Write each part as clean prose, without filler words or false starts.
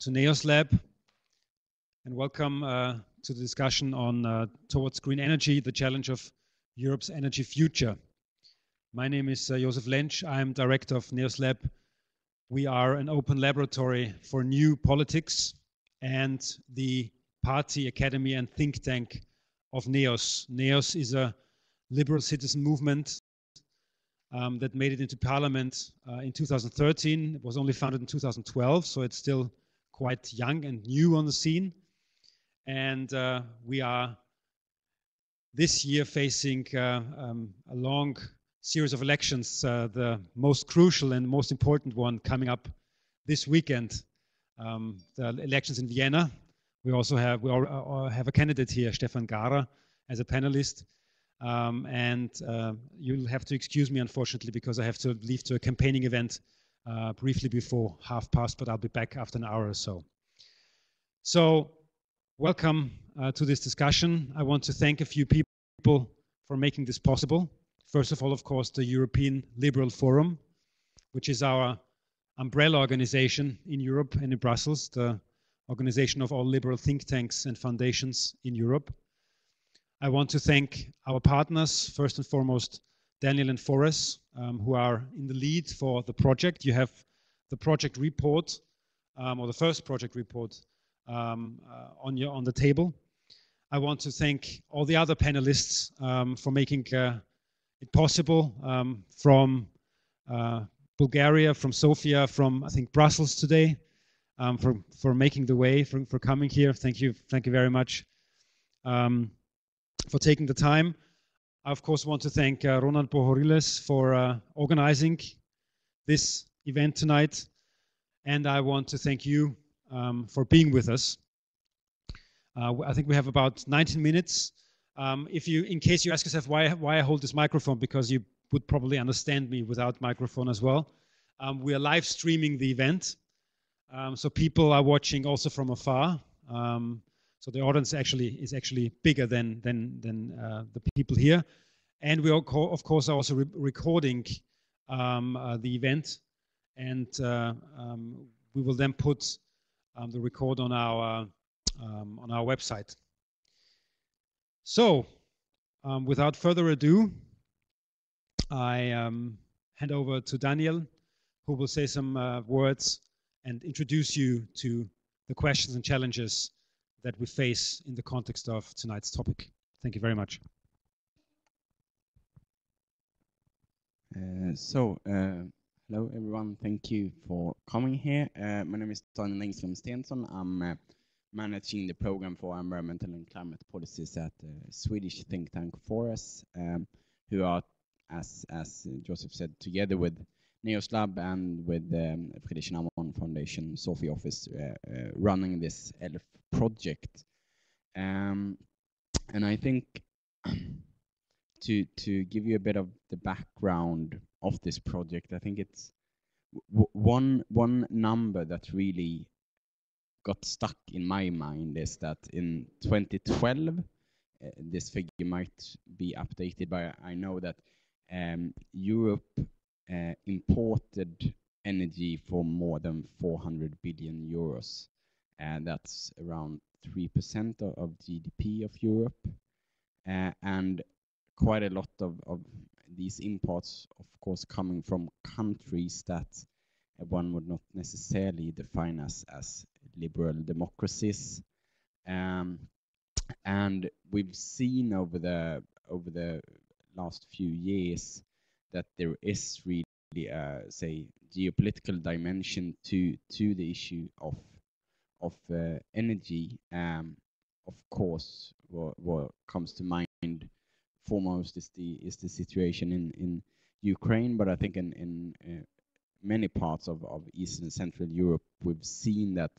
to NEOS Lab, and welcome to the discussion on towards green energy, the challenge of Europe's energy future. My name is Josef Lensch. I'm director of NEOS Lab. We are an open laboratory for new politics and the party, academy and think tank of NEOS. NEOS is a liberal citizen movement that made it into parliament in 2013. It was only founded in 2012, so it's still quite young and new on the scene. And we are this year facing a long series of elections, the most crucial and most important one coming up this weekend, the elections in Vienna. We also have a candidate here, Stefan Gara, as a panelist. You'll have to excuse me, unfortunately, because I have to leave to a campaigning event briefly before past, but I'll be back after an hour or so. So, welcome to this discussion. I want to thank a few people for making this possible. First of all, of course, the European Liberal Forum, which is our umbrella organization in Europe and in Brussels, the organization of all liberal think tanks and foundations in Europe. I want to thank our partners, first and foremost, Daniel and FORES, who are in the lead for the project. You have the project report, or the first project report, on the table. I want to thank all the other panelists for making it possible, from Bulgaria, from Sofia, from I think Brussels today, for making the way, for coming here. Thank you very much. For taking the time. I of course want to thank Ronald Bohoriles for organizing this event tonight, and I want to thank you for being with us. I think we have about 19 minutes. In case you ask yourself why I hold this microphone, because you would probably understand me without microphone as well. We are live streaming the event, so people are watching also from afar. So the audience is actually bigger than the people here, and we of course are also recording the event, and we will then put the record on our website. So, without further ado, I hand over to Daniel, who will say some words and introduce you to the questions and challenges that we face in the context of tonight's topic. Thank you very much. Hello everyone, thank you for coming here. My name is Daniel Engström Stensson. I'm managing the program for environmental and climate policies at the Swedish think tank FORES, who are, as Joseph said, together with NEOS Lab and with the Friedrich Naumann Foundation Sophie office, running this ELF project. And I think to give you a bit of the background of this project, I think it's one number that really got stuck in my mind is that in 2012, this figure might be updated, but I know that Europe imported energy for more than 400 billion euros, and that's around 3% of GDP of Europe, and quite a lot of these imports, of course, coming from countries that one would not necessarily define as liberal democracies, and we've seen over the last few years that there is really say geopolitical dimension to the issue of energy. Of course, what comes to mind foremost is the situation in Ukraine, but I think in many parts of Eastern and Central Europe, we've seen that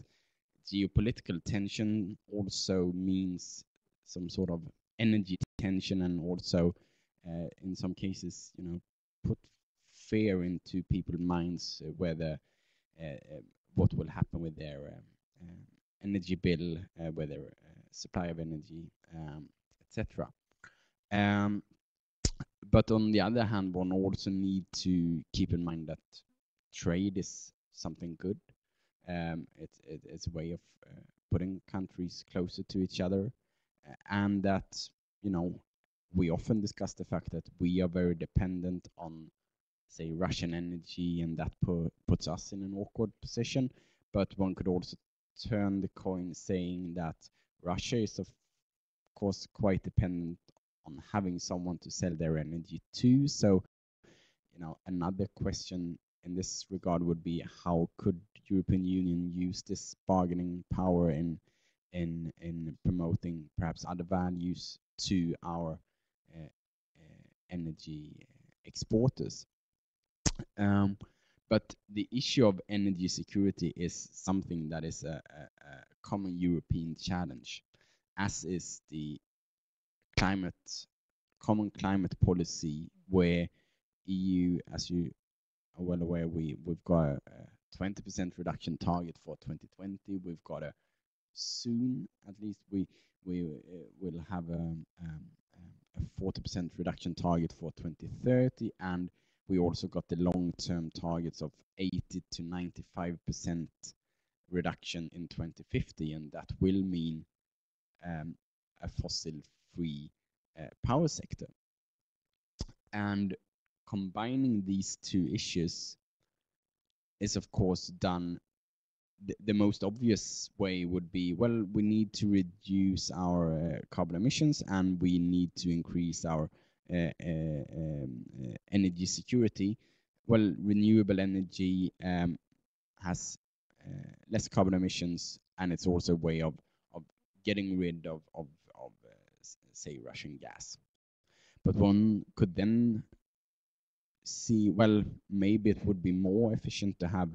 geopolitical tension also means some sort of energy tension, and also in some cases, put fear into people's minds whether what will happen with their energy bill, whether supply of energy, etc. But on the other hand, one also need to keep in mind that trade is something good. It's a way of putting countries closer to each other, and that, you know, we often discuss the fact that we are very dependent on, say, Russian energy, and that puts us in an awkward position. But one could also turn the coin saying that Russia is of course quite dependent on having someone to sell their energy to. So, you know, another question in this regard would be, how could European Union use this bargaining power in promoting perhaps other values to our energy exporters? But the issue of energy security is something that is a common European challenge, as is the common climate policy, where EU, as you are well aware, we've got a 20% reduction target for 2020. We've got a soon, at least we will have a 40% reduction target for 2030, and we also got the long-term targets of 80 to 95% reduction in 2050, and that will mean a fossil-free power sector. And combining these two issues is, of course, done. The most obvious way would be, well, we need to reduce our carbon emissions, and we need to increase our energy security. Well, renewable energy has less carbon emissions, and it's also a way of getting rid of say, Russian gas. But one could then see, well, maybe it would be more efficient to have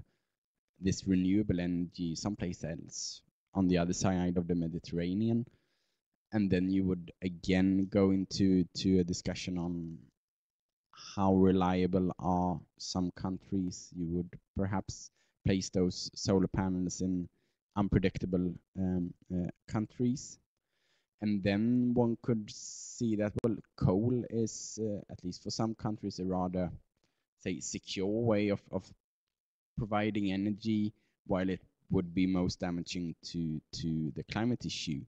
this renewable energy someplace else on the other side of the Mediterranean. And then you would again go into a discussion on how reliable are some countries. You would perhaps place those solar panels in unpredictable countries. And then one could see that, well, coal is, at least for some countries, a rather, say, secure way of providing energy, while it would be most damaging to the climate issue.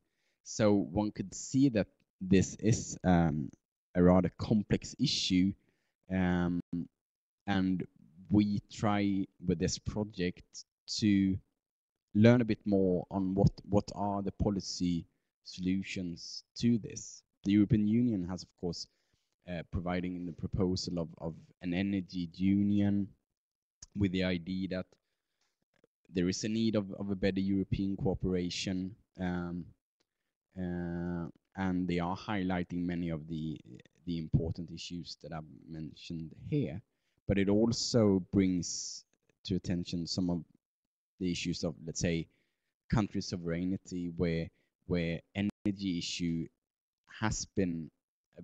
So one could see that this is a rather complex issue, and we try with this project to learn a bit more on what are the policy solutions to this. The European Union has, of course, providing the proposal of an energy union, with the idea that there is a need of a better European cooperation, and they are highlighting many of the important issues that I've mentioned here. But it also brings to attention some of the issues of, let's say, country sovereignty, where energy issue has been a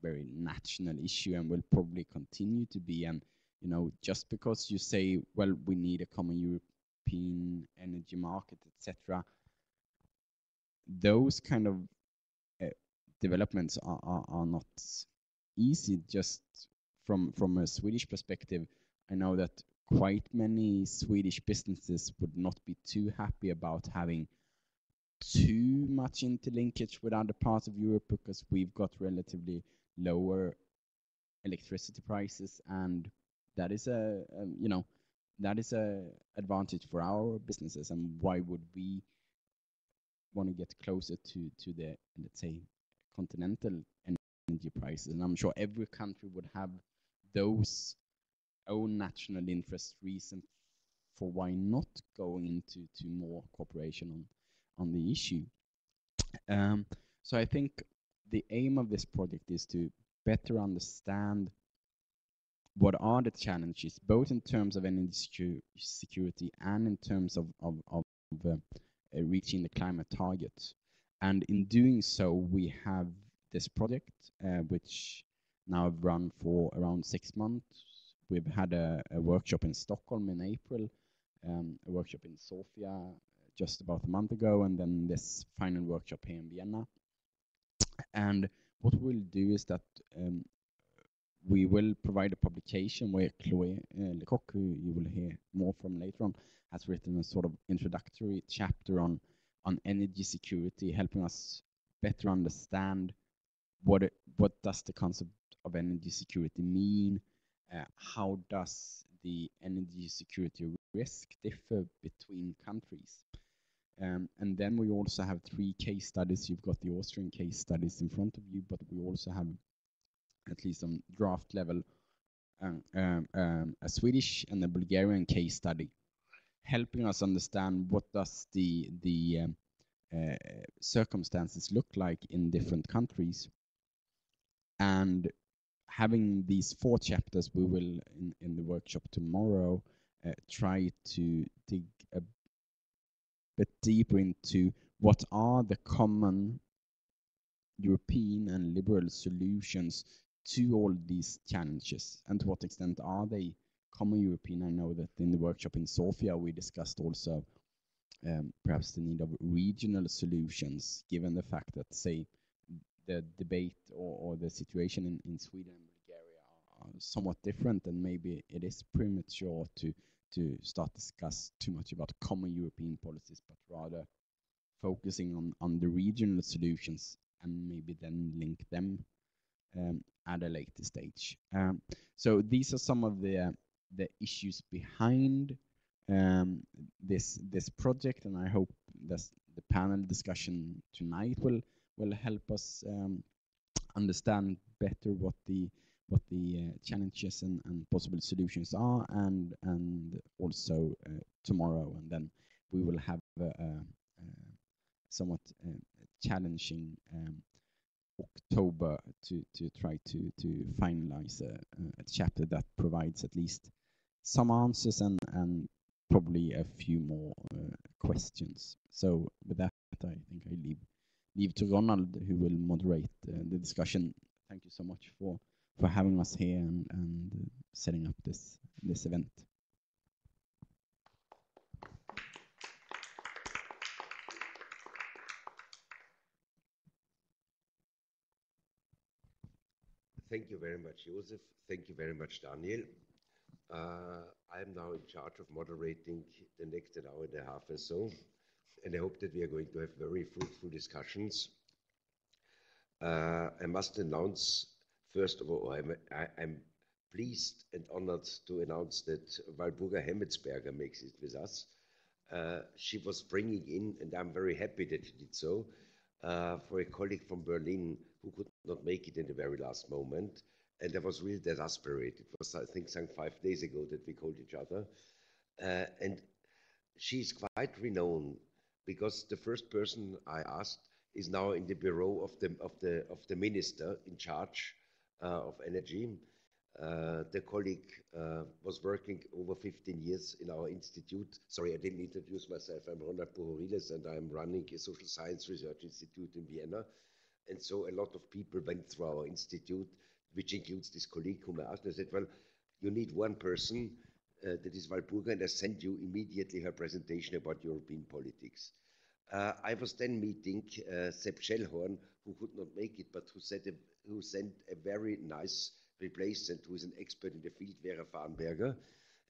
very national issue and will probably continue to be. And, you know, just because you say, well, we need a common European energy market, etc., those kind of developments are not easy. Just from a Swedish perspective, I know that quite many Swedish businesses would not be too happy about having too much interlinkage with other parts of Europe, because we've got relatively lower electricity prices, and that is a advantage for our businesses. And why would we want to get closer to the, let's say, continental energy prices? And I'm sure every country would have those own national interest reason for why not going into more cooperation on the issue. So I think the aim of this project is to better understand what are the challenges, both in terms of energy security and in terms of reaching the climate targets. And in doing so, we have this project, which now have run for around 6 months. We've had a workshop in Stockholm in April, a workshop in Sofia just about a month ago, and then this final workshop here in Vienna. And what we'll do is that we will provide a publication where Chloe Lecoq, who you will hear more from later on, has written a sort of introductory chapter on energy security, helping us better understand what does the concept of energy security mean, how does the energy security risk differ between countries. And then we also have 3 case studies. You've got the Austrian case studies in front of you, but we also have, at least on draft level, a Swedish and a Bulgarian case study, helping us understand what does the circumstances look like in different countries. And having these 4 chapters, we will, in the workshop tomorrow, try to dig a bit deeper into what are the common European and liberal solutions to all these challenges, and to what extent are they common European. I know that in the workshop in Sofia we discussed also perhaps the need of regional solutions, given the fact that, say, the debate or the situation in Sweden and Bulgaria are somewhat different, and maybe it is premature to start discuss too much about common European policies, but rather focusing on the regional solutions and maybe then link them at a later stage. So these are some of the issues behind this project, and I hope that the panel discussion tonight will help us understand better what the challenges and possible solutions are, and also tomorrow, and then we will have a somewhat challenging October to try to finalize a chapter that provides at least some answers and probably a few more questions. So with that, I think I leave to Ronald, who will moderate the discussion. Thank you so much for having us here and setting up this event. Thank you very much, Josef. Thank you very much, Daniel. I am now in charge of moderating the next hour and a half or so, and I hope that we are going to have very fruitful discussions. I must announce, first of all, I'm pleased and honored to announce that Walburga Hementsberger makes it with us. She was bringing in, and I'm very happy that she did so, for a colleague from Berlin who could not make it in the very last moment. And I was really desperate. It was, I think, some 5 days ago that we called each other. And she's quite renowned because the first person I asked is now in the bureau of the minister in charge of energy. The colleague was working over 15 years in our institute. Sorry, I didn't introduce myself. I'm Ronald Bohoriles, and I'm running a social science research institute in Vienna. And so a lot of people went through our institute, which includes this colleague whom I asked. I said, well, you need one person, that is Walburga, and I sent you immediately her presentation about European politics. I was then meeting Sepp Schellhorn, who could not make it, but who sent a very nice replacement, who is an expert in the field, Vera Farnberger.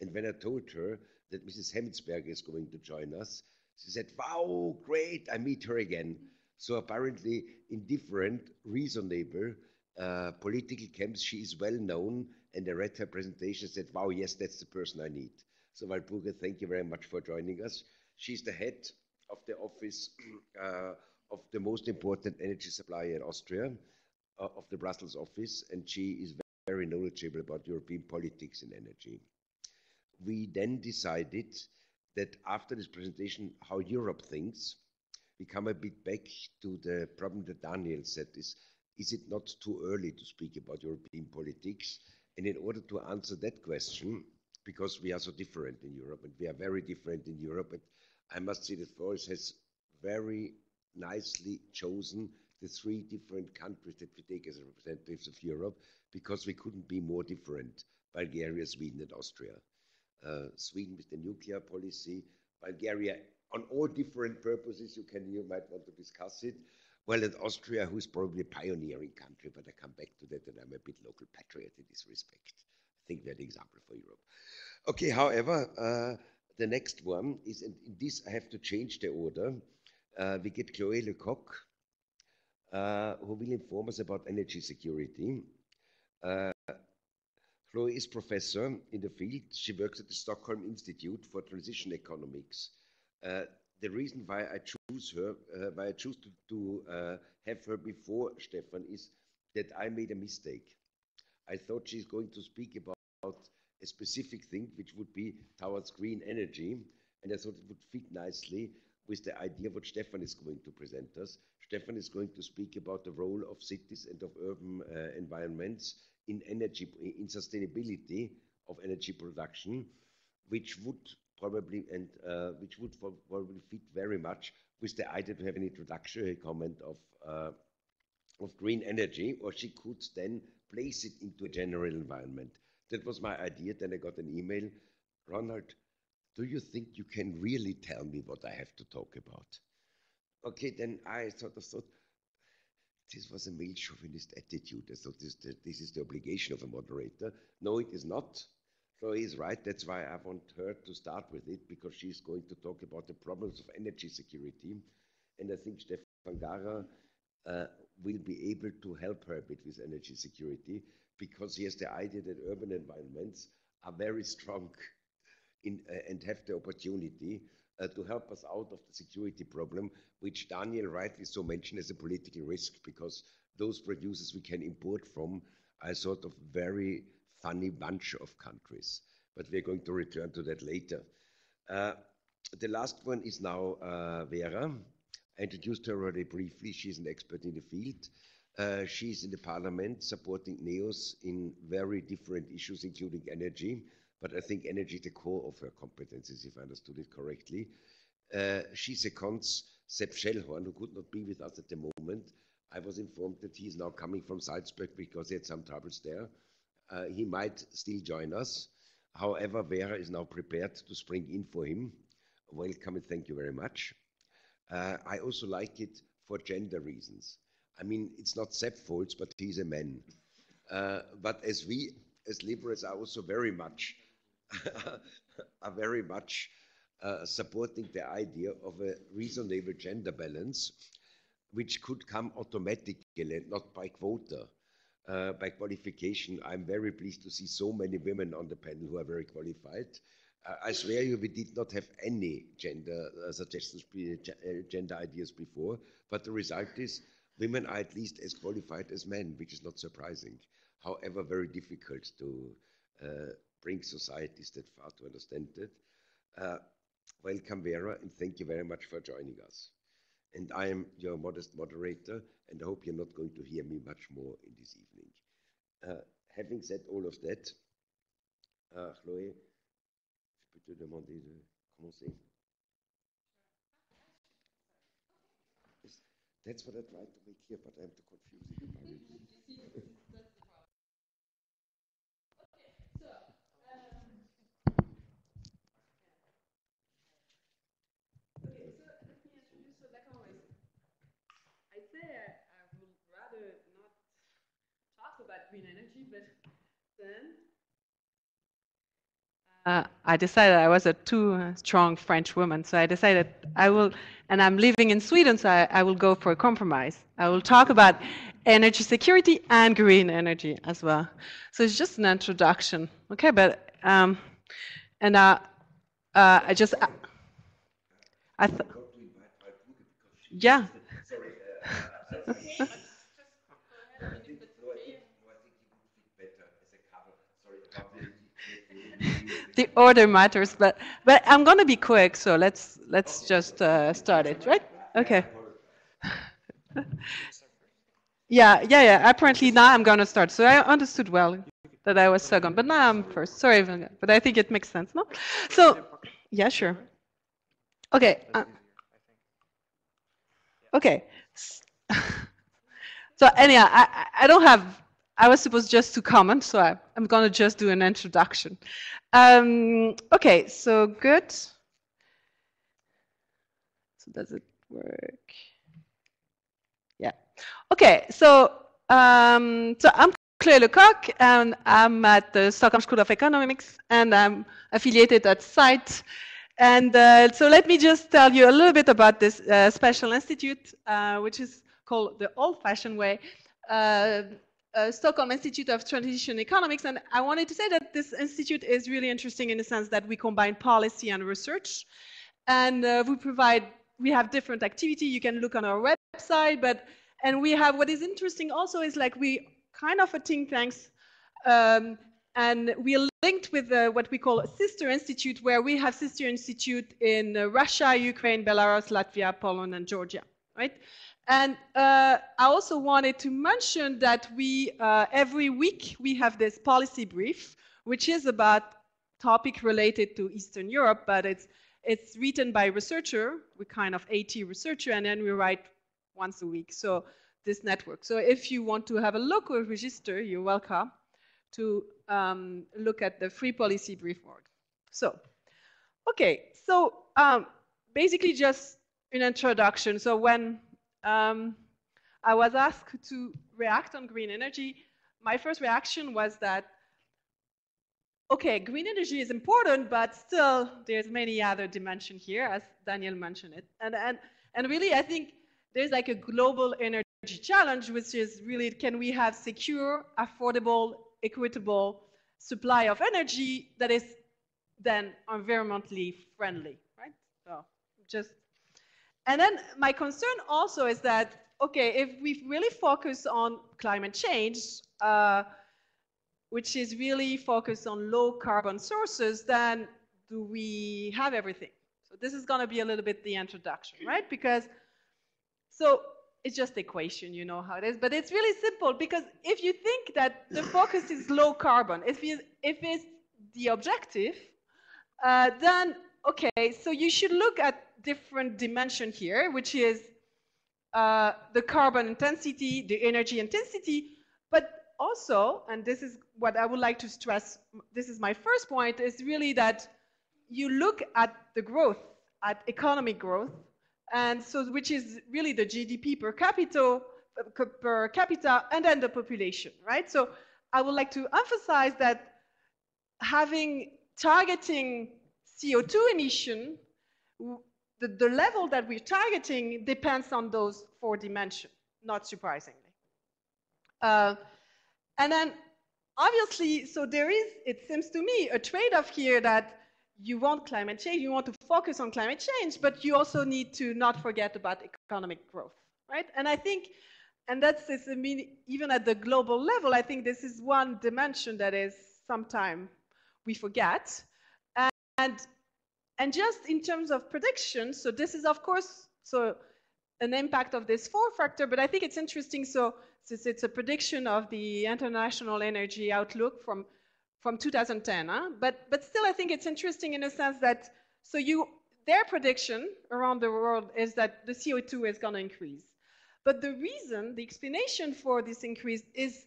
And when I told her that Mrs. Hementsberger is going to join us, she said, wow, great, I meet her again. So apparently in different, reasonable political camps, she is well known, and I read her presentation and said, wow, yes, that's the person I need. So Walburga, thank you very much for joining us. She's the head of the office of the most important energy supplier in Austria, of the Brussels office, and she is very knowledgeable about European politics and energy. We then decided that after this presentation, how Europe thinks, we come a bit back to the problem that Daniel said, is it not too early to speak about European politics? And in order to answer that question, because we are so different in Europe, and we are very different in Europe, and I must say that FORES has very nicely chosen the 3 different countries that we take as representatives of Europe, because we couldn't be more different: Bulgaria, Sweden, and Austria. Sweden with the nuclear policy, Bulgaria on all different purposes, you might want to discuss it, Well, in Austria, who's probably a pioneering country, but I come back to that, and I'm a bit local patriot in this respect. I think we're the example for Europe. Okay, however, the next one is, and in this I have to change the order. We get Chloe Lecoq, who will inform us about energy security. Chloe is professor in the field. She works at the Stockholm Institute for Transition Economics. The reason why I choose her, why I choose to have her before Stefan, is that I made a mistake. I thought she's going to speak about a specific thing, which would be towards green energy, and I thought it would fit nicely with the idea what Stefan is going to present us. Stefan is going to speak about the role of cities and of urban environments in energy, in sustainability of energy production, which would probably probably fit very much with the idea to have an introductory comment of green energy, or she could then place it into a general environment. That was my idea. Then I got an email, Ronald, do you think you can really tell me what I have to talk about? Okay, then I sort of thought, this was a male chauvinist attitude. I thought this is the obligation of a moderator. No, it is not. So he's right. That's why I want her to start with it, because she's going to talk about the problems of energy security. And I think Stefan Gara will be able to help her a bit with energy security, because he has the idea that urban environments are very strong and have the opportunity to help us out of the security problem, which Daniel rightly so mentioned as a political risk, because those producers we can import from are sort of very funny bunch of countries. But we're going to return to that later. The last one is now Vera. I introduced her already briefly. She's an expert in the field. She's in the parliament supporting NEOS in very different issues, including energy. But I think energy is the core of her competencies, if I understood it correctly. She seconds Sepp Schellhorn, who could not be with us at the moment. I was informed that he is now coming from Salzburg because he had some troubles there. He might still join us. However, Vera is now prepared to spring in for him. Welcome and thank you very much. I also like it for gender reasons. I mean, it's not Sepp's fault, but he's a man. But as we, as liberals, are also very much supporting the idea of a reasonable gender balance, which could come automatically and not by quota, by qualification. I'm very pleased to see so many women on the panel who are very qualified. I swear you, we did not have any gender suggestions, gender ideas before, but the result is women are at least as qualified as men, which is not surprising. However, very difficult to bring societies that far to understand that. Welcome, Vera, and thank you very much for joining us. And I am your modest moderator, and I hope you're not going to hear me much more in this evening. Having said all of that, Chloé, je peux te demander de commencer? That's what I tried to make here, but I'm too confusing. About green energy, but then I decided I was a too strong French woman, so I decided I will, and I'm living in Sweden, so I will go for a compromise. I will talk about energy security and green energy as well. So it's just an introduction, okay? But I thought, yeah. The order matters, but I'm going to be quick, so let's just start it, right? Okay. Yeah. Apparently now I'm going to start. So I understood well that I was second, but now I'm first. Sorry, but I think it makes sense, no? So yeah, sure. Okay. Okay. So anyhow, I don't have. I was supposed just to comment, so I'm going to just do an introduction. Okay, so good. So does it work? Okay, so I'm Claire Lecoq, and I'm at the Stockholm School of Economics, and I'm affiliated at Cite. And so let me just tell you a little bit about this special institute, which is called the Old-Fashioned Way, Stockholm Institute of Transition Economics. And I wanted to say that this institute is really interesting in the sense that we combine policy and research, and we have different activity. You can look on our website, and we have, what is interesting also is like we kind of a think tanks, and we are linked with what we call a sister institute, where we have sister institute in Russia, Ukraine, Belarus, Latvia, Poland, and Georgia, right? And I also wanted to mention that we, every week, we have this policy brief, which is about topic related to Eastern Europe, but it's written by a researcher, we kind of AT researcher, and then we write once a week, so this network. So if you want to have a look or register, you're welcome to look at the free policy brief org. So, okay, so basically just an introduction. So when I was asked to react on green energy, my first reaction was that, okay, green energy is important, but still there's many other dimensions here, as Daniel mentioned it. And really, I think there's like a global energy challenge, which is really, can we have secure, affordable, equitable supply of energy that is then environmentally friendly, right? So and then my concern also is that, okay, if we really focus on climate change, which is really focused on low carbon sources, then do we have everything? So this is going to be a little bit the introduction, right? Because, so it's just equation, you know how it is, but it's really simple, because if you think that the focus is low carbon, if it's the objective, then, okay, so you should look at different dimension here, which is the carbon intensity, the energy intensity, but also, and this is what I would like to stress, this is my first point, is really that you look at the growth, at economic growth, and so which is really the GDP per capita, and then the population, right? So I would like to emphasize that targeting CO2 emission, the level that we're targeting depends on those 4 dimensions, not surprisingly. And then obviously, so there is, it seems to me, a trade-off here that you want climate change, you want to focus on climate change, but you also need to not forget about economic growth, right? And I think, and that's this, I mean, even at the global level, I think this is one dimension that is sometimes we forget. And just in terms of prediction, so this is, of course, so an impact of this 4-factor, but I think it's interesting, so since it's a prediction of the International Energy Outlook from 2010, but still I think it's interesting in a sense that, so their prediction around the world is that the CO2 is going to increase. But the reason, the explanation for this increase is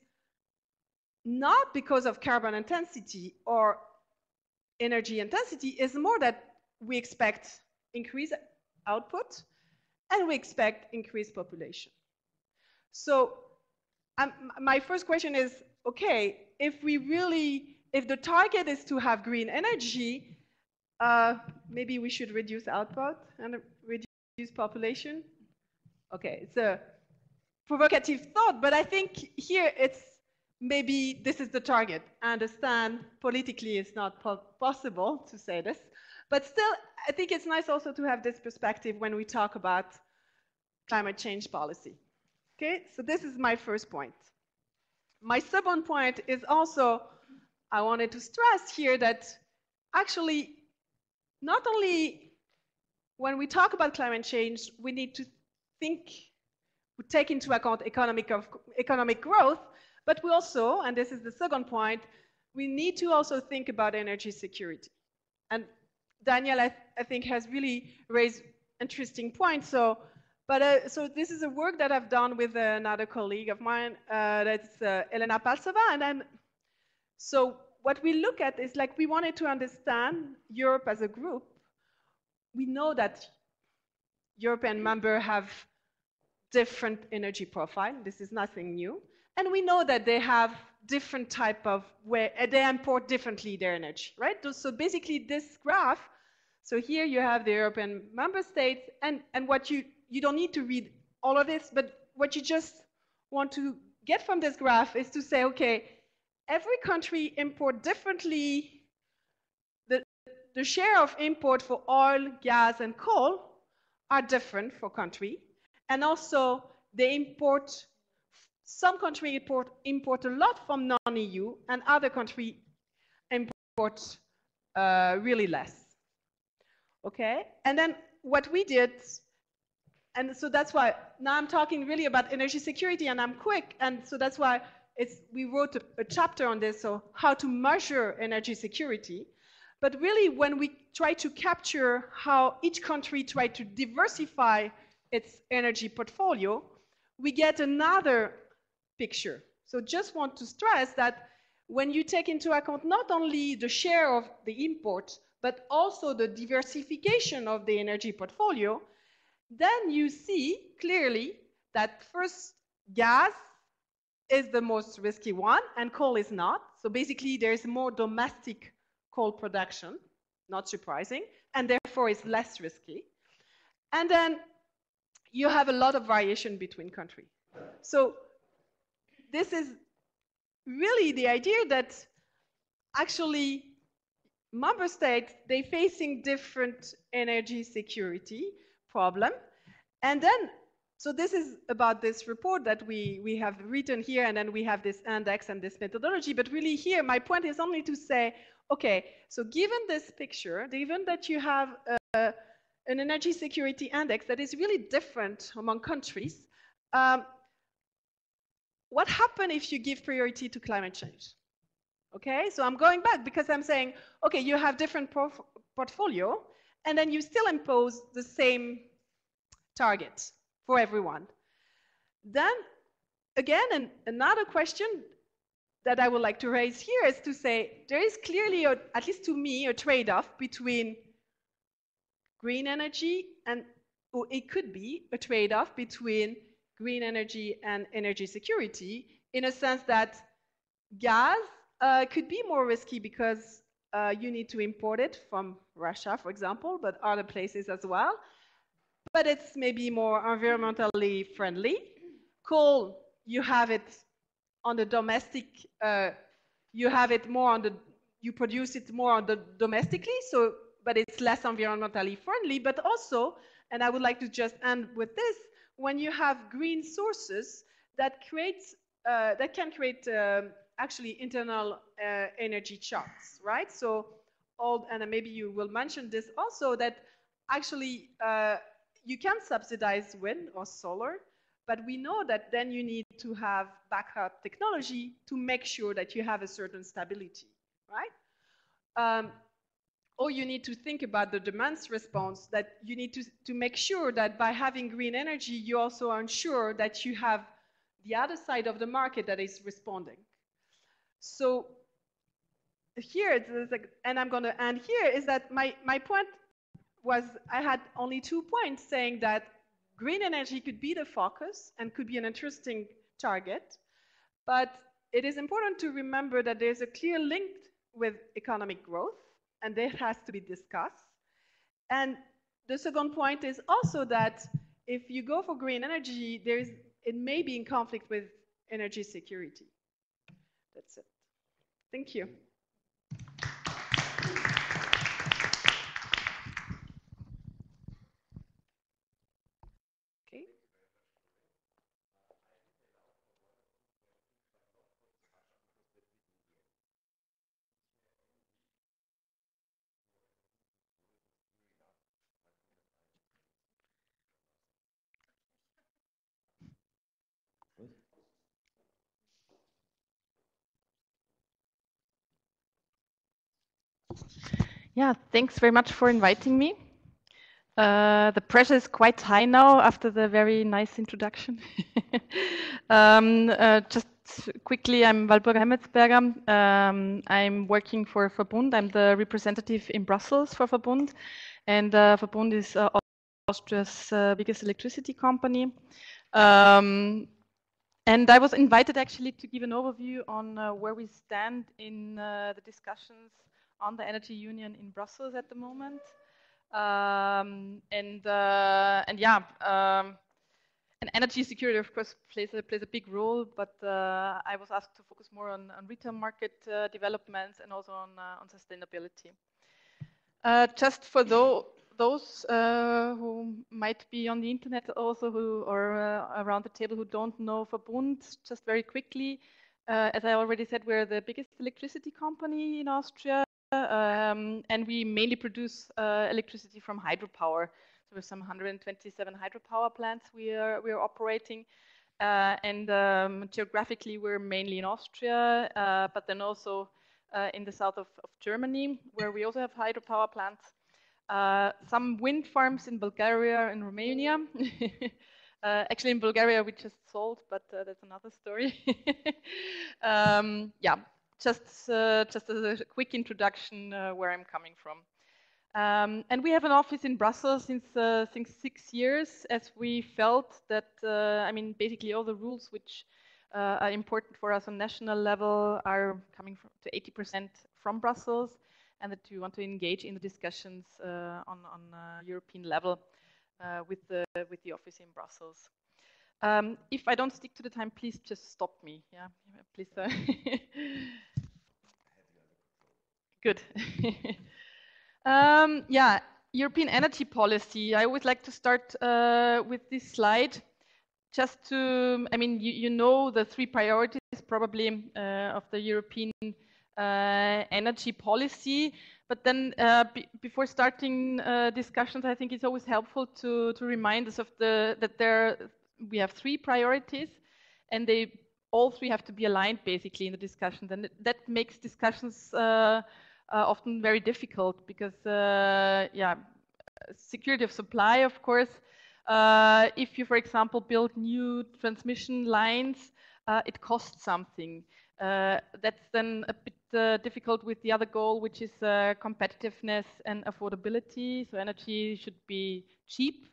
not because of carbon intensity or energy intensity, is more that we expect increased output and we expect increased population. So my first question is, okay, if the target is to have green energy, maybe we should reduce output and reduce population. Okay, it's a provocative thought, but I think here it's maybe this is the target. I understand politically it's not possible to say this, but still I think it's nice also to have this perspective when we talk about climate change policy. Okay, so this is my first point. My second point is also, I wanted to stress here that actually not only when we talk about climate change, we need to take into account economic growth, but we also, and this is the second point, we need to also think about energy security. And Daniel, I think, has really raised interesting points. So this is a work that I've done with another colleague of mine, that's Elena Palsova. And then, so what we look at is like we wanted to understand Europe as a group. We know that European members have different energy profile. This is nothing new. And we know that they have different type of where they import differently their energy, right? So basically this graph, so here you have the European member states, and what you don't need to read all of this, but what you just want to get from this graph is to say, okay, every country import differently. The share of import for oil, gas, and coal are different for country, and also they import. Some countries import a lot from non-EU, and other countries import really less. Okay, and then what we did, and so that's why now I'm talking really about energy security, and I'm quick, and so that's why we wrote a chapter on this, so how to measure energy security. But really, when we try to capture how each country tried to diversify its energy portfolio, we get another picture. So just want to stress that when you take into account not only the share of the import, but also the diversification of the energy portfolio, then you see clearly that first gas is the most risky one and coal is not. So basically there is more domestic coal production, not surprising, and therefore it's less risky. And then you have a lot of variation between countries. So this is really the idea that actually member states, they're facing different energy security problem. And then, so this is about this report that we have written here, and then we have this index and this methodology. But really here, my point is only to say, okay, so given this picture, given that you have an energy security index that is really different among countries, what happens if you give priority to climate change? Okay, so I'm going back because I'm saying, okay, you have different portfolio, and then you still impose the same target for everyone. Then, again, another question that I would like to raise here is to say, there is clearly, at least to me, a trade-off between green energy and, or it could be a trade-off between green energy and energy security, in a sense that gas could be more risky because you need to import it from Russia, for example, but other places as well. But it's maybe more environmentally friendly. Coal, you have it on the domestic, you have it more on the, you produce it more on the domestically, so, but it's less environmentally friendly. But also, and I would like to just end with this, when you have green sources that creates, that can create actually internal energy charts, right? So, and maybe you will mention this also, that actually you can subsidize wind or solar, but we know that then you need to have backup technology to make sure that you have a certain stability, right? Or you need to think about the demand response, that you need to make sure that by having green energy, you also ensure that you have the other side of the market that is responding. So here, and I'm going to end here, is that my point was, I had only 2 points saying that green energy could be the focus and could be an interesting target, but it is important to remember that there's a clear link with economic growth, and that has to be discussed. And the second point is also that if you go for green energy, it may be in conflict with energy security. That's it. Thank you. Okay. Yeah, thanks very much for inviting me. The pressure is quite high now after the very nice introduction. Just quickly, I'm Walburga Hementsberger. I'm working for Verbund. I'm the representative in Brussels for Verbund. And Verbund is Austria's biggest electricity company. And I was invited actually to give an overview on where we stand in the discussions on the energy union in Brussels at the moment. And yeah, and energy security, of course, plays a big role. But I was asked to focus more on retail market developments and also on sustainability. Just for those who might be on the internet also or around the table who don't know Verbund, just very quickly, as I already said, we're the biggest electricity company in Austria, and we mainly produce electricity from hydropower. So there's some 127 hydropower plants we are operating, and geographically we're mainly in Austria, but then also in the south of Germany, where we also have hydropower plants. Some wind farms in Bulgaria and Romania. Actually, in Bulgaria we just sold, but that's another story. Yeah, just as a quick introduction where I'm coming from. And we have an office in Brussels since 6 years, as we felt that, I mean, basically all the rules which are important for us on national level are coming to 80% from Brussels, and that we want to engage in the discussions on European level with the office in Brussels. If I don't stick to the time, please just stop me. Yeah, please. Good. Yeah, European energy policy. I always like to start with this slide, just to, I mean, you know the 3 priorities probably of the European energy policy. But then before starting discussions, I think it's always helpful to remind us of that we have 3 priorities, and they all 3 have to be aligned basically in the discussions, and that makes discussions often very difficult because yeah, security of supply, of course. If you, for example, build new transmission lines, it costs something. That's then a bit difficult with the other goal, which is competitiveness and affordability. So energy should be cheap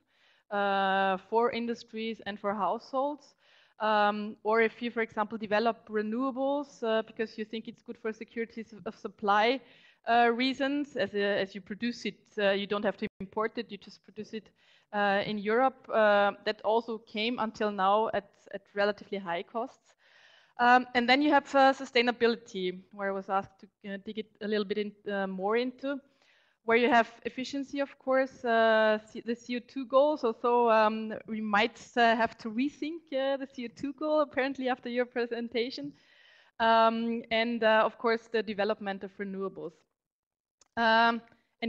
for industries and for households. Or if you, for example, develop renewables because you think it's good for security of supply reasons, as you produce it, you don't have to import it, you just produce it in Europe. That also came until now at relatively high costs. And then you have sustainability, where I was asked to dig it a little bit more into, where you have efficiency, of course, the CO2 goals. Also, we might have to rethink the CO2 goal, apparently, after your presentation. And, of course, the development of renewables. And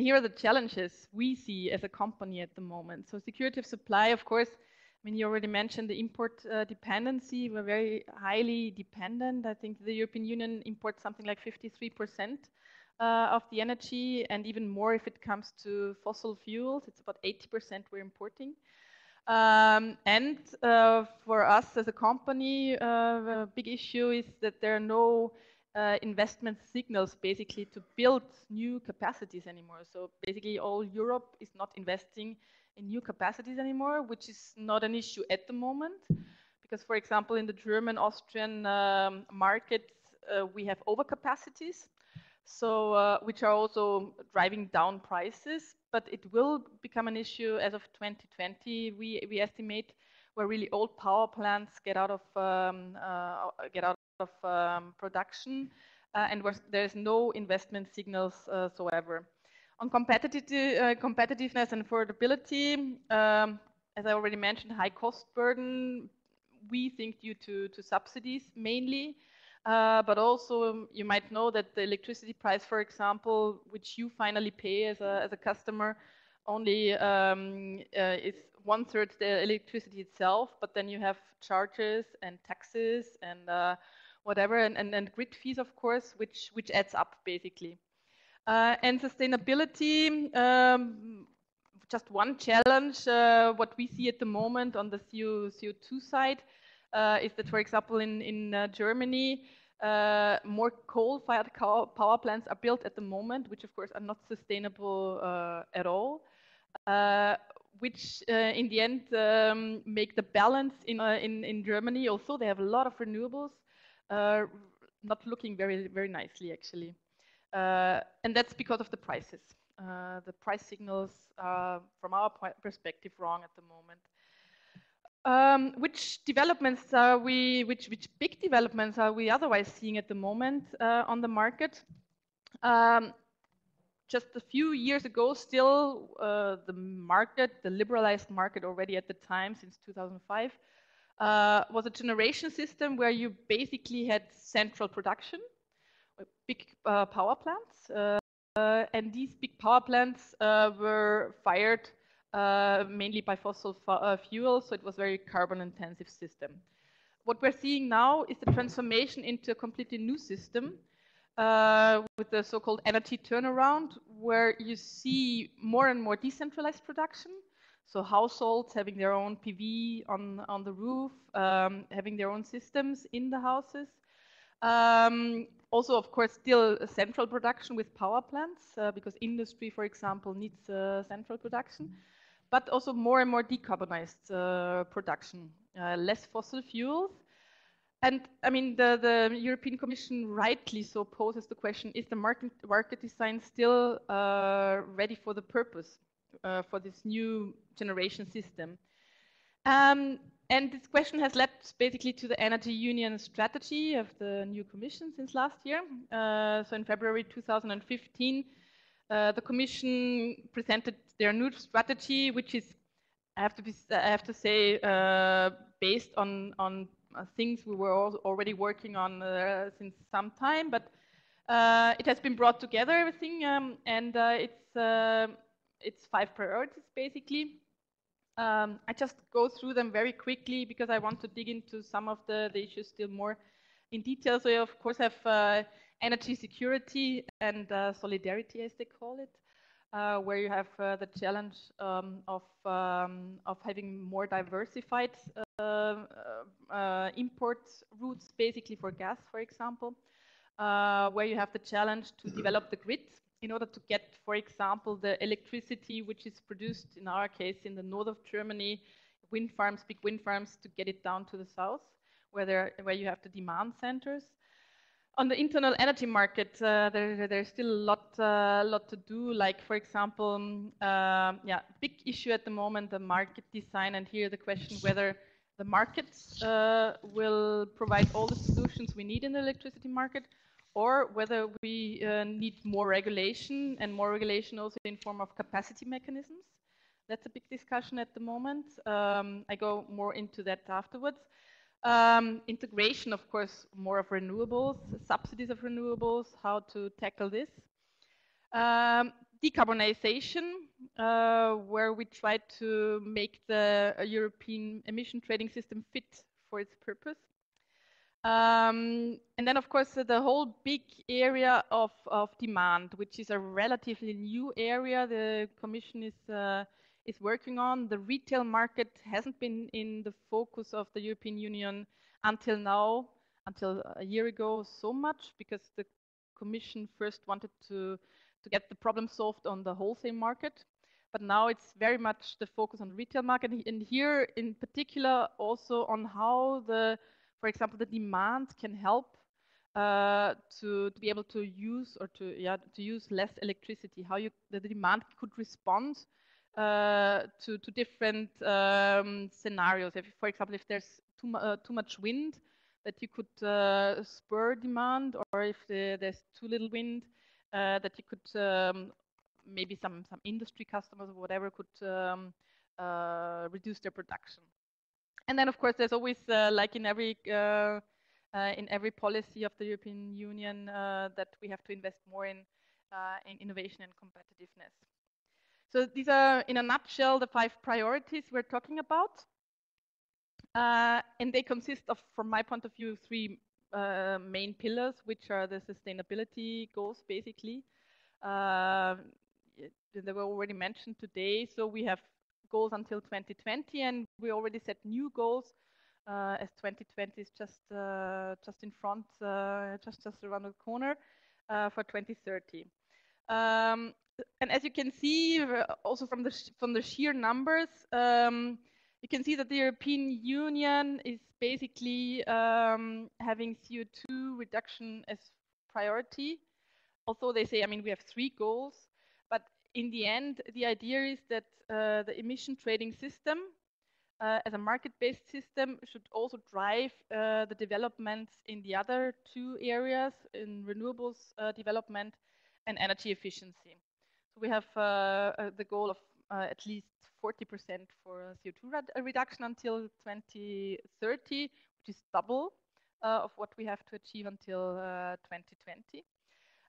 here are the challenges we see as a company at the moment. So security of supply, of course, I mean, you already mentioned the import dependency. We're very highly dependent. I think the European Union imports something like 53% of the energy, and even more if it comes to fossil fuels. It's about 80% we're importing. And for us as a company, a big issue is that there are no investment signals basically to build new capacities anymore. So basically all Europe is not investing in new capacities anymore, which is not an issue at the moment. Because, for example, in the German, Austrian markets, we have overcapacities, so which are also driving down prices. But it will become an issue as of 2020. We estimate, where really old power plants get out of production, and where there's no investment signals whatsoever. On competitiveness and affordability, as I already mentioned, high cost burden, we think due to subsidies mainly, but also you might know that the electricity price, for example, which you finally pay as a customer, only is 1/3 the electricity itself, but then you have charges and taxes and whatever, and grid fees, of course, which adds up basically. And sustainability, just one challenge, what we see at the moment on the CO2 side is that, for example, in Germany, more coal-fired power plants are built at the moment, which of course are not sustainable at all. which in the end make the balance in Germany. Also, they have a lot of renewables, not looking very nicely actually, and that's because of the prices. The price signals are, from our perspective, wrong at the moment. Which developments are we? Which big developments are we otherwise seeing at the moment on the market? Just a few years ago, still the market, the liberalized market already at the time, since 2005, was a generation system where you basically had central production, big power plants, and these big power plants were fired mainly by fossil fuels, so it was a very carbon-intensive system. What we're seeing now is the transformation into a completely new system with the so-called energy turnaround, where you see more and more decentralized production. So households having their own PV on the roof, having their own systems in the houses. Also, of course, still a central production with power plants, because industry, for example, needs central production. But also more and more decarbonized production, less fossil fuels. And I mean, the European Commission rightly so poses the question, is the market design still ready for the purpose for this new generation system? And this question has led basically to the Energy Union strategy of the new Commission since last year. So in February 2015, the Commission presented their new strategy, which is, I have to say, based on things we were already working on since some time, but it has been brought together, everything, and it's 5 priorities basically. I just go through them very quickly because I want to dig into some of the issues still more in detail. So you of course have energy security and solidarity, as they call it, where you have the challenge of having more diversified import routes, basically for gas, for example, where you have the challenge to develop the grid in order to get, for example, the electricity which is produced, in our case, in the north of Germany, wind farms, big wind farms, to get it down to the south, where you have the demand centers. On the internal energy market, there's still a lot to do. Like, for example, big issue at the moment, the market design, and here the question whether the markets will provide all the solutions we need in the electricity market, or whether we need more regulation, and more regulation also in form of capacity mechanisms. That's a big discussion at the moment. I go more into that afterwards. Integration, of course, more of renewables, subsidies of renewables, how to tackle this. Decarbonization, where we try to make the European emission trading system fit for its purpose. And then, of course, the whole big area of demand, which is a relatively new area the Commission is working on. The retail market hasn't been in the focus of the European Union until now, until a year ago, so much, because the Commission first wanted to get the problem solved on the wholesale market. But now it's very much the focus on the retail market, and here in particular also on how for example, the demand can help to be able to use or to use less electricity. How the demand could respond to different scenarios. If, for example, if there's too much wind, that you could spur demand, or if there's too little wind, that you could maybe some industry customers or whatever could reduce their production. And then, of course, there's always, like in every policy of the European Union, that we have to invest more in innovation and competitiveness. So these are, in a nutshell, the 5 priorities we're talking about. And they consist of, from my point of view, 3 main pillars, which are the sustainability goals, basically. They were already mentioned today. So we have goals until 2020, and we already set new goals, as 2020 is just in front, just around the corner, for 2030. and as you can see, also from the sheer numbers, you can see that the European Union is basically having CO2 reduction as priority. Although they say, I mean, we have 3 goals, but in the end, the idea is that the emission trading system, as a market-based system, should also drive the developments in the other 2 areas, in renewables development and energy efficiency. So we have the goal of at least 40% for CO2 reduction until 2030, which is double of what we have to achieve until 2020.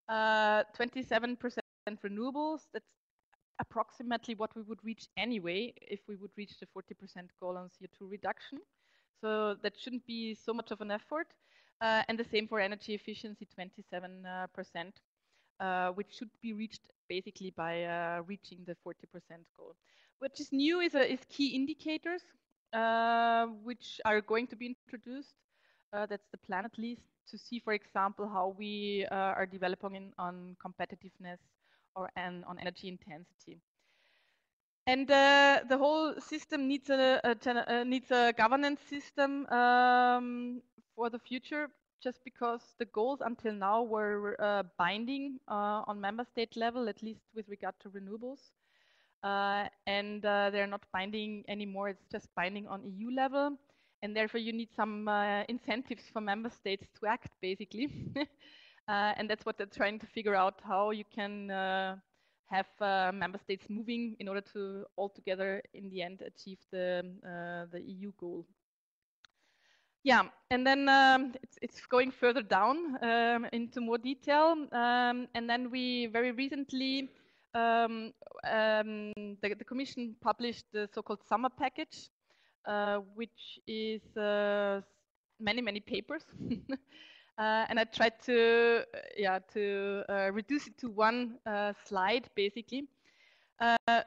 27% renewables, that's approximately what we would reach anyway if we would reach the 40% goal on CO2 reduction. So that shouldn't be so much of an effort. And the same for energy efficiency, 27%, which should be reached basically by reaching the 40% goal. What is new is key indicators, which are going to be introduced. That's the plan, at least, to see, for example, how we are developing on competitiveness or on energy intensity. And the whole system needs a governance system for the future, just because the goals until now were binding on member state level, at least with regard to renewables. And they're not binding anymore, it's just binding on EU level. And therefore you need some incentives for member states to act, basically. And that's what they're trying to figure out, how you can have member states moving in order to altogether, in the end, achieve the EU goal. Yeah, and then it's going further down into more detail. And then we very recently, the Commission published the so-called summer package, which is many papers. And I tried to reduce it to one slide, basically.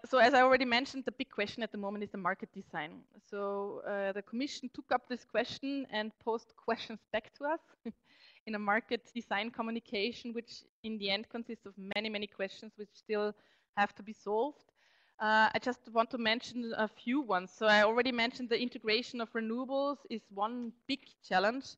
So as I already mentioned, the big question at the moment is the market design. So the Commission took up this question and posed questions back to us in a market design communication, which in the end consists of many questions which still have to be solved. I just want to mention a few ones. So I already mentioned the integration of renewables is one big challenge.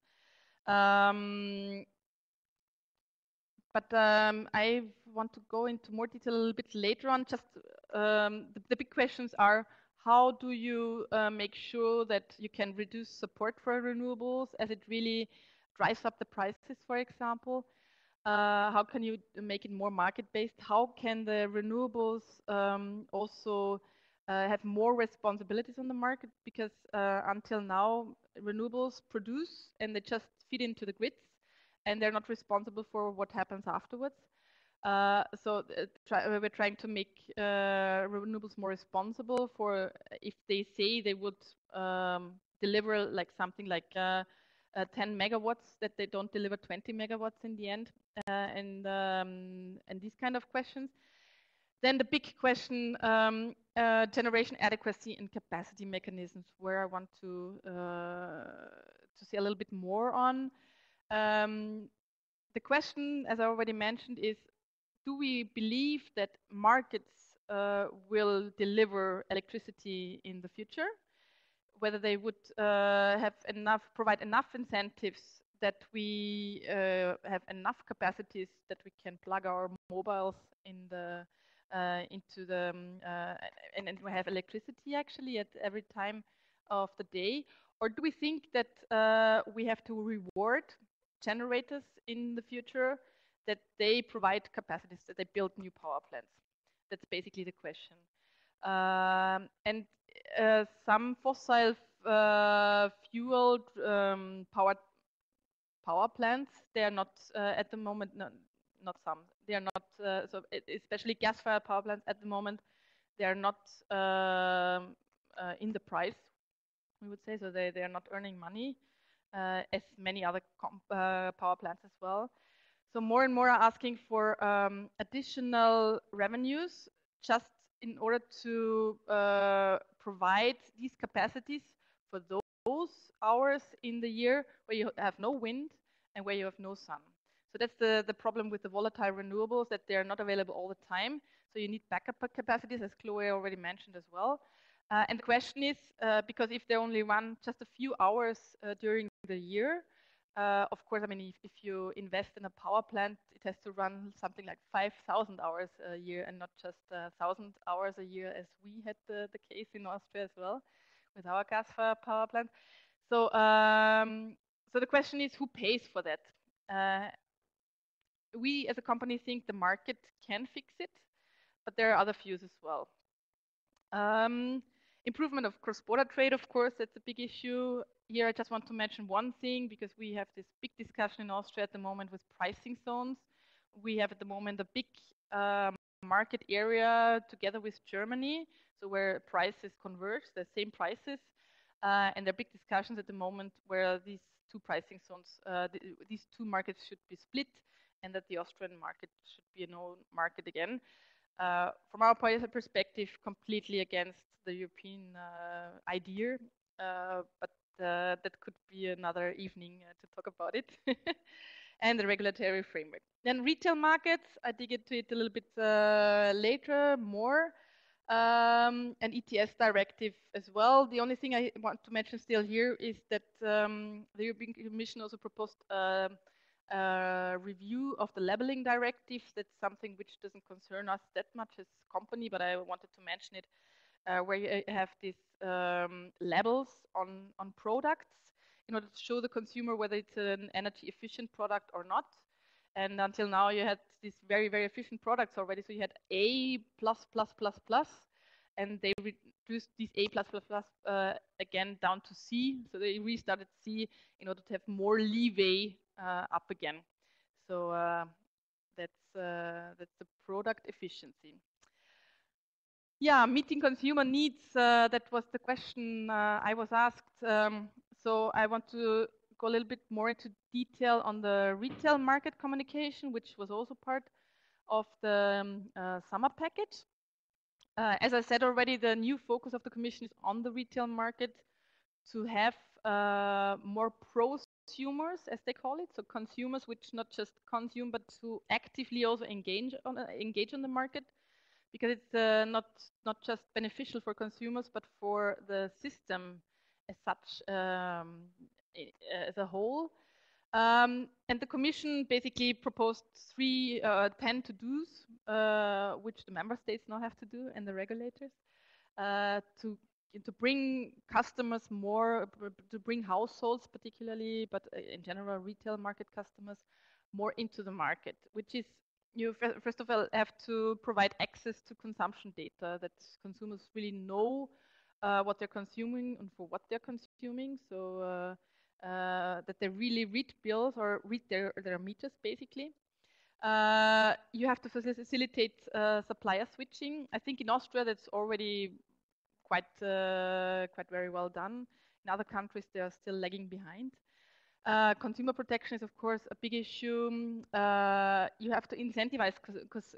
But I want to go into more detail a little bit later on. Just the big questions are, how do you make sure that you can reduce support for renewables as it really drives up the prices, for example? How can you make it more market-based? How can the renewables also have more responsibilities on the market? Because until now, renewables produce and they just feed into the grids, and they're not responsible for what happens afterwards. So we're trying to make renewables more responsible for if they say they would deliver like something like 10 megawatts, that they don't deliver 20 megawatts in the end, and these kind of questions. Then the big question, generation adequacy and capacity mechanisms, where I want to say a little bit more on. The question, as I already mentioned, is, do we believe that markets will deliver electricity in the future? Whether they would provide enough incentives that we have enough capacities that we can plug our mobiles in the into the and we have electricity actually at every time of the day, or do we think that we have to reward generators in the future, that they provide capacities, that they build new power plants? That's basically the question. And some fossil fueled power plants, they are not at the moment, not some, they are not, so especially gas-fired power plants at the moment, they are not in the price, we would say, so they are not earning money as many other power plants as well. So more and more are asking for additional revenues just in order to provide these capacities for those hours in the year where you have no wind and where you have no sun. So that's the problem with the volatile renewables, that they are not available all the time. So you need backup capacities, as Chloe already mentioned as well. And the question is, because if they only run just a few hours during the year, of course, I mean, if you invest in a power plant, it has to run something like 5,000 hours a year and not just 1,000 hours a year, as we had the case in Austria as well with our gas power plant. So, so the question is, who pays for that? We as a company think the market can fix it, but there are other views as well. Improvement of cross-border trade, of course, that's a big issue. Here I just want to mention one thing, because we have this big discussion in Austria at the moment with pricing zones. We have at the moment a big market area together with Germany, so where prices converge, the same prices, and there are big discussions at the moment where these two pricing zones, these two markets should be split, and that the Austrian market should be a known market again. From our perspective, completely against the European idea, but that could be another evening to talk about it. And the regulatory framework. Then retail markets, I dig into it a little bit later more. And ETS directive as well. The only thing I want to mention still here is that the European Commission also proposed review of the labeling directive. That's something which doesn't concern us that much as a company, but I wanted to mention it, where you have these labels on products in order to show the consumer whether it's an energy efficient product or not. And until now you had these very, very efficient products already. So you had A++++, and they reduced these A+++ again down to C. So they restarted C in order to have more leeway up again. So that's the product efficiency. Yeah, meeting consumer needs, that was the question I was asked. So I want to go a little bit more into detail on the retail market communication, which was also part of the summer package. As I said already, the new focus of the Commission is on the retail market to have more prosumers, as they call it, so consumers which not just consume, but to actively also engage on the market, because it's not just beneficial for consumers, but for the system as such, as a whole. And the Commission basically proposed 10 to-dos, which the member states now have to do, and the regulators, to bring customers more, to bring households particularly, but in general retail market customers more into the market, which is, you first of all have to provide access to consumption data, that consumers really know what they're consuming and for what they're consuming, so that they really read bills or read their meters basically. You have to facilitate supplier switching. I think in Austria that's already quite very well done. In other countries they are still lagging behind. Consumer protection is of course a big issue. You have to incentivize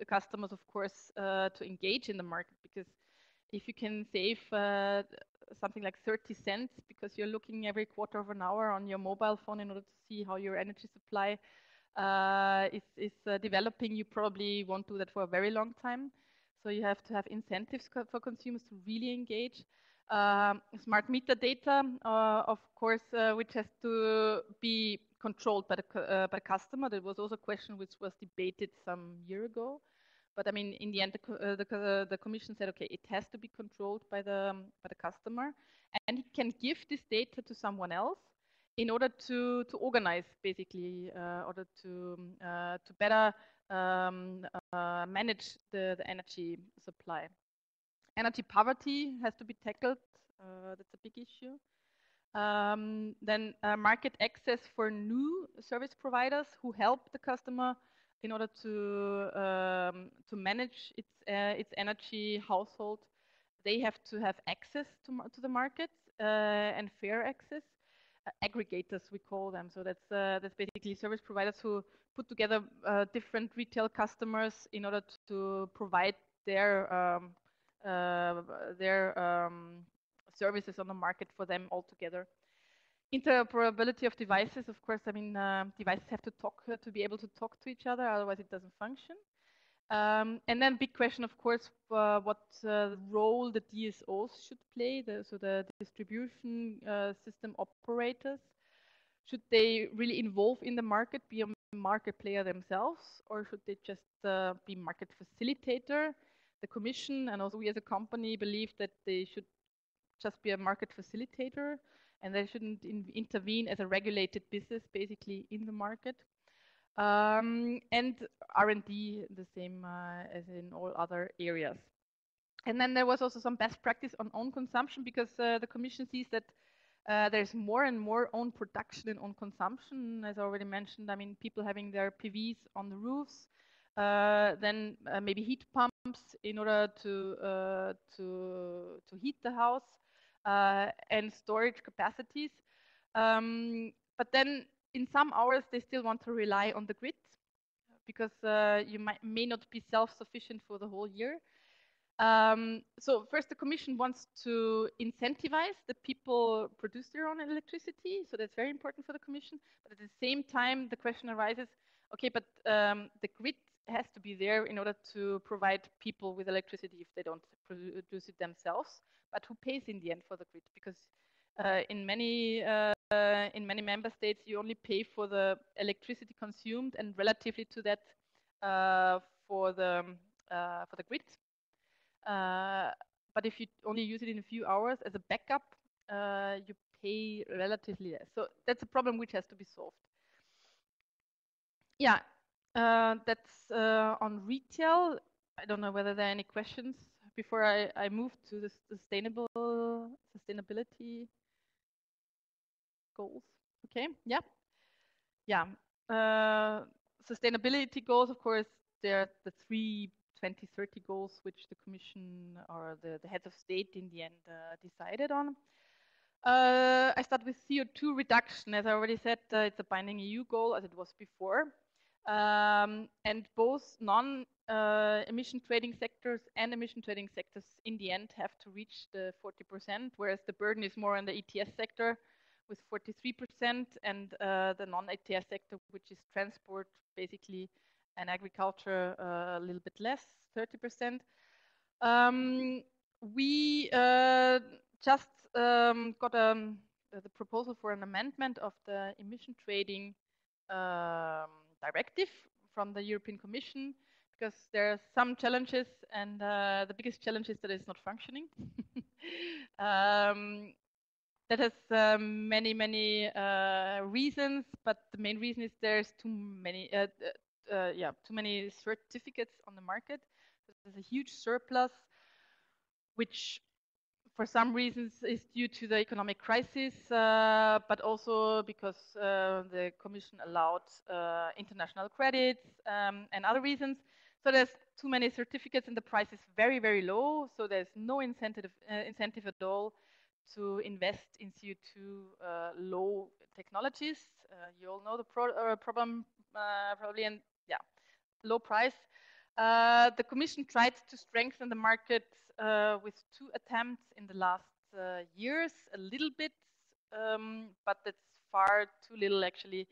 customers, of course, to engage in the market, because if you can save something like 30 cents because you're looking every quarter of an hour on your mobile phone in order to see how your energy supply is developing, you probably won't do that for a very long time. So you have to have incentives for consumers to really engage. Smart meter data, of course, which has to be controlled by the customer. That was also a question which was debated some year ago. But I mean, in the end, the Commission said, okay, it has to be controlled by the customer, and it can give this data to someone else in order to organize, basically, order to better manage the energy supply. Energy poverty has to be tackled. That's a big issue. Then market access for new service providers who help the customer in order to manage its energy household. They have to have access to the market and fair access. Aggregators, we call them. So that's basically service providers who put together different retail customers in order to provide their services on the market for them all together. interoperability of devices, of course, I mean, devices have to talk to be able to talk to each other, otherwise it doesn't function. And then big question, of course, what role the DSOs should play, so the distribution system operators. Should they really involve in the market, be a market player themselves, or should they just be market facilitator? The Commission and also we as a company believe that they should just be a market facilitator and they shouldn't intervene as a regulated business basically in the market. And R&D the same as in all other areas. And then there was also some best practice on own consumption, because the Commission sees that there's more and more own production and own consumption, as I already mentioned. I mean, people having their PVs on the roofs, then maybe heat pumps in order to heat the house, and storage capacities. But then in some hours they still want to rely on the grid, because you may not be self-sufficient for the whole year. So first, the Commission wants to incentivize the people produce their own electricity, so that's very important for the Commission. But at the same time, the question arises, okay, but the grid has to be there in order to provide people with electricity if they don't produce it themselves. But who pays in the end for the grid? Because in many member states, you only pay for the electricity consumed, and relatively to that, for the grid. But if you only use it in a few hours as a backup, you pay relatively less. So that's a problem which has to be solved. Yeah, that's on retail. I don't know whether there are any questions before I move to the sustainability goals. Okay, yeah. Yeah, sustainability goals, of course, they're the 3 2030 goals which the Commission or the heads of state in the end decided on. I start with CO2 reduction. As I already said, it's a binding EU goal as it was before. And both non-emission trading sectors and emission trading sectors in the end have to reach the 40%, whereas the burden is more on the ETS sector with 43%, and the non-ETS sector, which is transport basically, and agriculture a little bit less, 30%. We just got the proposal for an amendment of the emission trading directive from the European Commission, because there are some challenges, and the biggest challenge is that it's not functioning. That has many reasons, but the main reason is there's too many certificates on the market. There's a huge surplus, which for some reasons is due to the economic crisis, but also because the Commission allowed international credits and other reasons. So there's too many certificates and the price is very low. So there's no incentive at all to invest in CO2 low technologies. You all know the problem probably, and yeah, low price. The Commission tried to strengthen the market with 2 attempts in the last years, a little bit, but that's far too little actually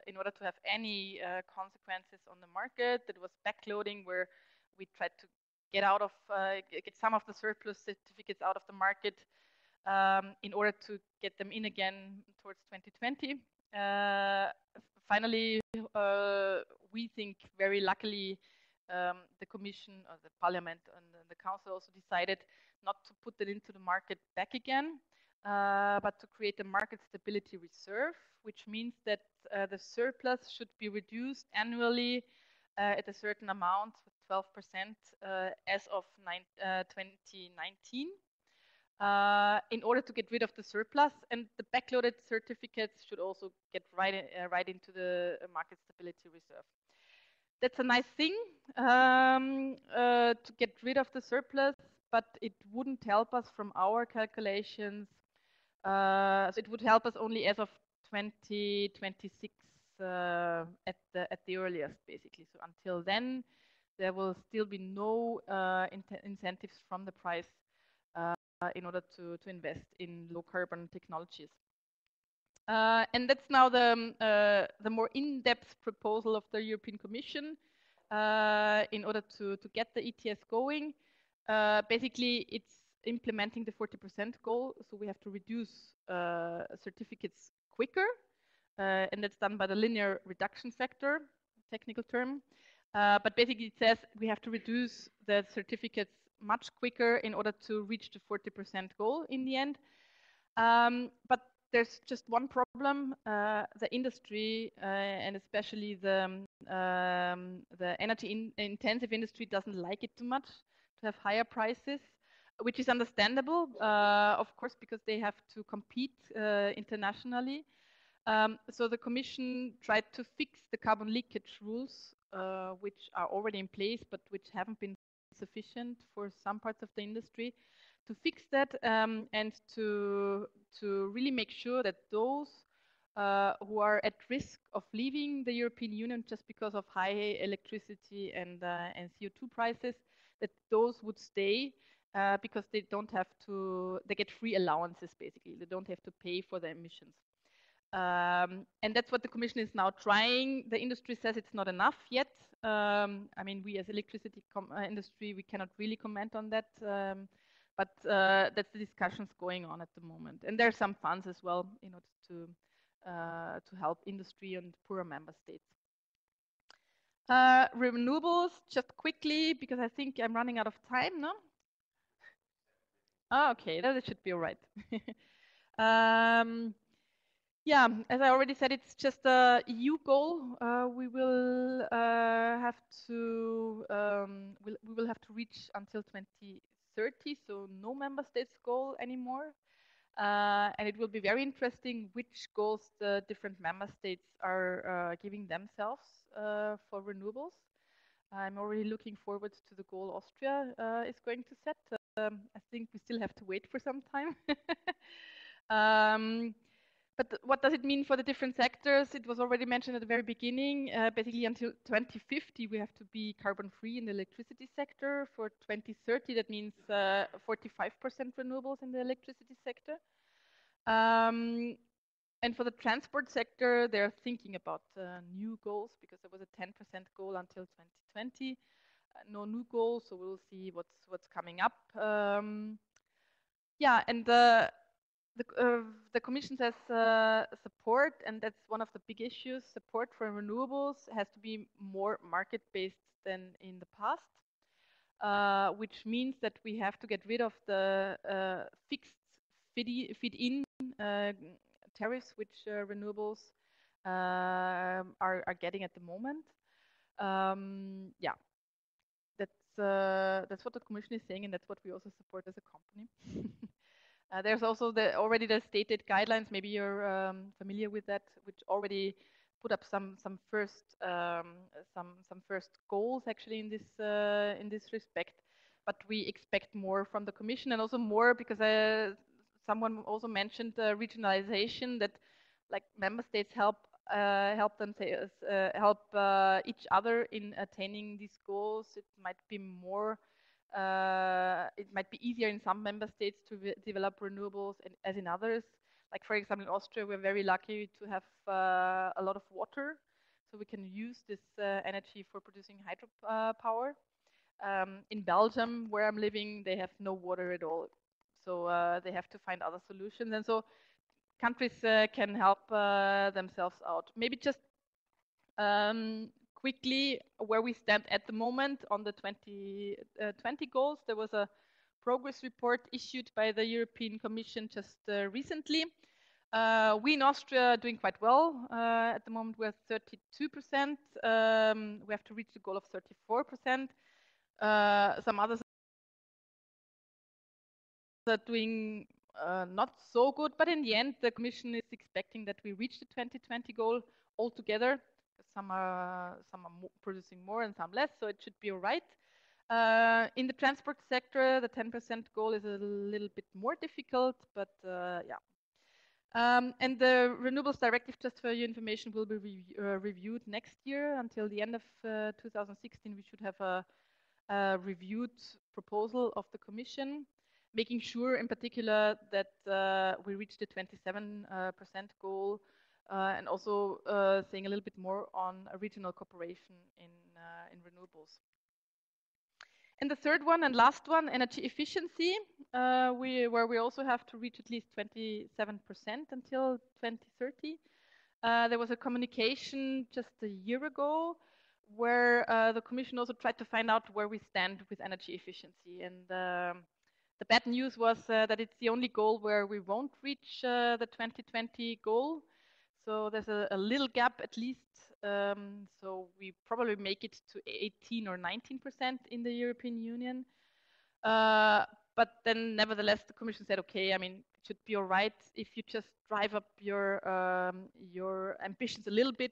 in order to have any consequences on the market. That was backloading, where we tried to get some of the surplus certificates out of the market in order to get them in again towards 2020. Finally, we think very luckily the Commission or the Parliament and the Council also decided not to put it into the market back again, but to create a market stability reserve, which means that the surplus should be reduced annually at a certain amount, with 12% as of 2019. In order to get rid of the surplus, and the backloaded certificates should also get right into the market stability reserve. That's a nice thing to get rid of the surplus, but it wouldn't help us from our calculations. So it would help us only as of 2026 at the earliest, basically. So until then, there will still be no incentives from the price in order to invest in low carbon technologies. And that's now the more in-depth proposal of the European Commission in order to get the ETS going. Basically, it's implementing the 40% goal, so we have to reduce certificates quicker, and that's done by the linear reduction factor, technical term. But basically, it says we have to reduce the certificates much quicker in order to reach the 40% goal in the end. But there's just one problem. The industry, and especially the energy-intensive industry, doesn't like it too much to have higher prices, which is understandable, of course, because they have to compete internationally. So the Commission tried to fix the carbon leakage rules, which are already in place, but which haven't been sufficient for some parts of the industry, to fix that and to really make sure that those who are at risk of leaving the European Union just because of high electricity and CO2 prices, that those would stay because they don't have to, they get free allowances basically. They don't have to pay for the emissions. And that's what the Commission is now trying. The industry says it's not enough yet. I mean, we as electricity industry, we cannot really comment on that. But that's the discussions going on at the moment. And there are some funds as well in order to help industry and poorer member states. Renewables, just quickly, because I think I'm running out of time, no? Oh, okay, that should be all right. Yeah, as I already said, it's just a EU goal. We will have to we will have to reach until 2030, so no member states goal anymore. And it will be very interesting which goals the different member states are giving themselves for renewables. I'm already looking forward to the goal Austria is going to set. I think we still have to wait for some time. But what does it mean for the different sectors? It was already mentioned at the very beginning. Basically, until 2050, we have to be carbon-free in the electricity sector. For 2030, that means 45% renewables in the electricity sector. And for the transport sector, they're thinking about new goals because there was a 10% goal until 2020. No new goals, so we'll see what's coming up. Yeah, and the Commission says support, and that's one of the big issues. Support for renewables has to be more market-based than in the past, which means that we have to get rid of the fixed feed-in tariffs which renewables are getting at the moment. Yeah, that's what the Commission is saying, and that's what we also support as a company. There's also already the stated guidelines. Maybe you're familiar with that, which already put up some first goals actually in this respect. But we expect more from the Commission, and also more because someone also mentioned regionalization, that like member states help each other in attaining these goals. It might be more. It might be easier in some member states to develop renewables as in others. Like for example, in Austria, we're very lucky to have a lot of water, so we can use this energy for producing hydropower. In Belgium, where I'm living, they have no water at all, so they have to find other solutions. And so countries can help themselves out. Maybe just quickly where we stand at the moment on the 2020 goals. There was a progress report issued by the European Commission just recently. We in Austria are doing quite well. At the moment we're 32%. We have to reach the goal of 34%. Some others are doing not so good, but in the end the Commission is expecting that we reach the 2020 goal altogether. Some are producing more and some less, so it should be all right. In the transport sector, the 10% goal is a little bit more difficult, but yeah. And the Renewables Directive, just for your information, will be reviewed next year. Until the end of 2016, we should have a reviewed proposal of the Commission. making sure in particular that we reach the 27% goal, and also saying a little bit more on a regional cooperation in renewables. And the third one and last one, energy efficiency, where we also have to reach at least 27% until 2030. There was a communication just a year ago where the Commission also tried to find out where we stand with energy efficiency. And the bad news was that it's the only goal where we won't reach the 2020 goal. So there's a little gap at least. So we probably make it to 18 or 19% in the European Union. But then nevertheless, the Commission said, okay, I mean, it should be all right if you just drive up your ambitions a little bit.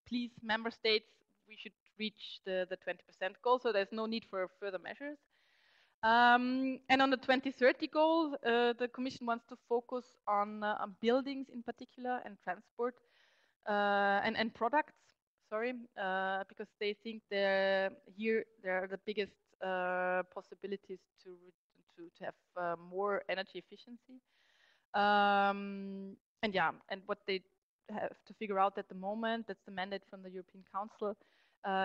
Please, member states, we should reach the 20% goal. So there's no need for further measures. And on the 2030 goal, the Commission wants to focus on buildings in particular and transport and products. Sorry, because they think there are the biggest possibilities to have more energy efficiency. And yeah, and what they have to figure out at the moment, that's the mandate from the European Council,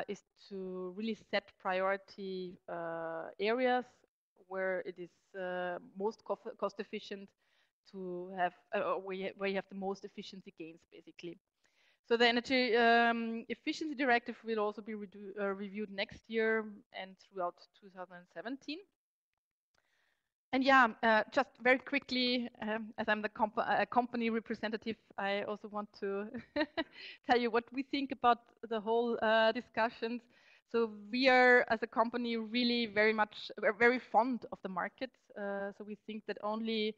is to really set priority areas where it is most cost efficient to have, where you have the most efficiency gains, basically. So the Energy Efficiency Directive will also be reviewed next year and throughout 2017. And yeah, just very quickly, as I'm the company representative, I also want to tell you what we think about the whole discussions. So we are, as a company, really very fond of the market. So we think that only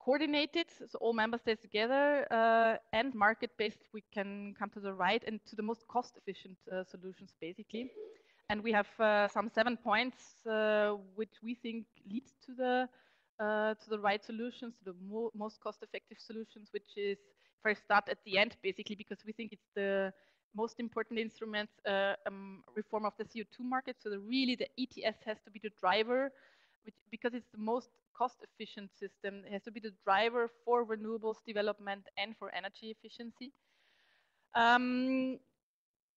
coordinated, so all member states together, and market-based, we can come to the right and to the most cost-efficient solutions, basically. And we have some 7 points which we think lead to the right solutions, to the most cost-effective solutions, which is, if I start at the end, basically, because we think it's the most important instrument, reform of the CO2 market. So really the ETS has to be the driver, because it's the most cost-efficient system. It has to be the driver for renewables development and for energy efficiency.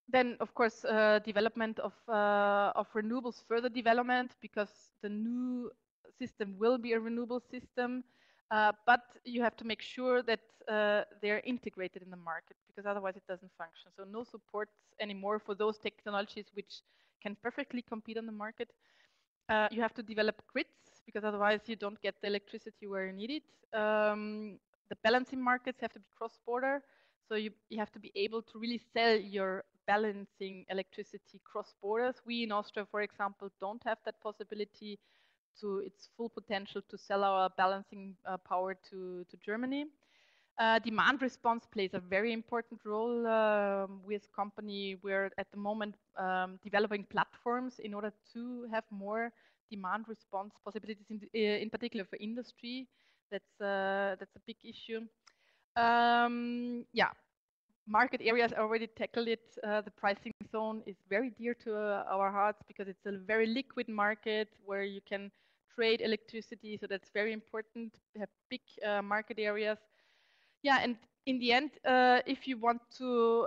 Then, of course, development of renewables, further development, because the new system will be a renewable system, but you have to make sure that they're integrated in the market, because otherwise it doesn't function. So no support anymore for those technologies which can perfectly compete on the market. You have to develop grids, because otherwise you don't get the electricity where you need it. The balancing markets have to be cross-border, so you have to be able to really sell your balancing electricity cross borders. We in Austria, for example, don't have that possibility to its full potential to sell our balancing power to Germany. Demand response plays a very important role. We as a company, we're at the moment developing platforms in order to have more demand response possibilities, in particular for industry. That's a big issue. Yeah. Market areas, I already tackled it. The pricing zone is very dear to our hearts, because it's a very liquid market where you can trade electricity. So that's very important. We have big market areas. Yeah, and in the end, if you want to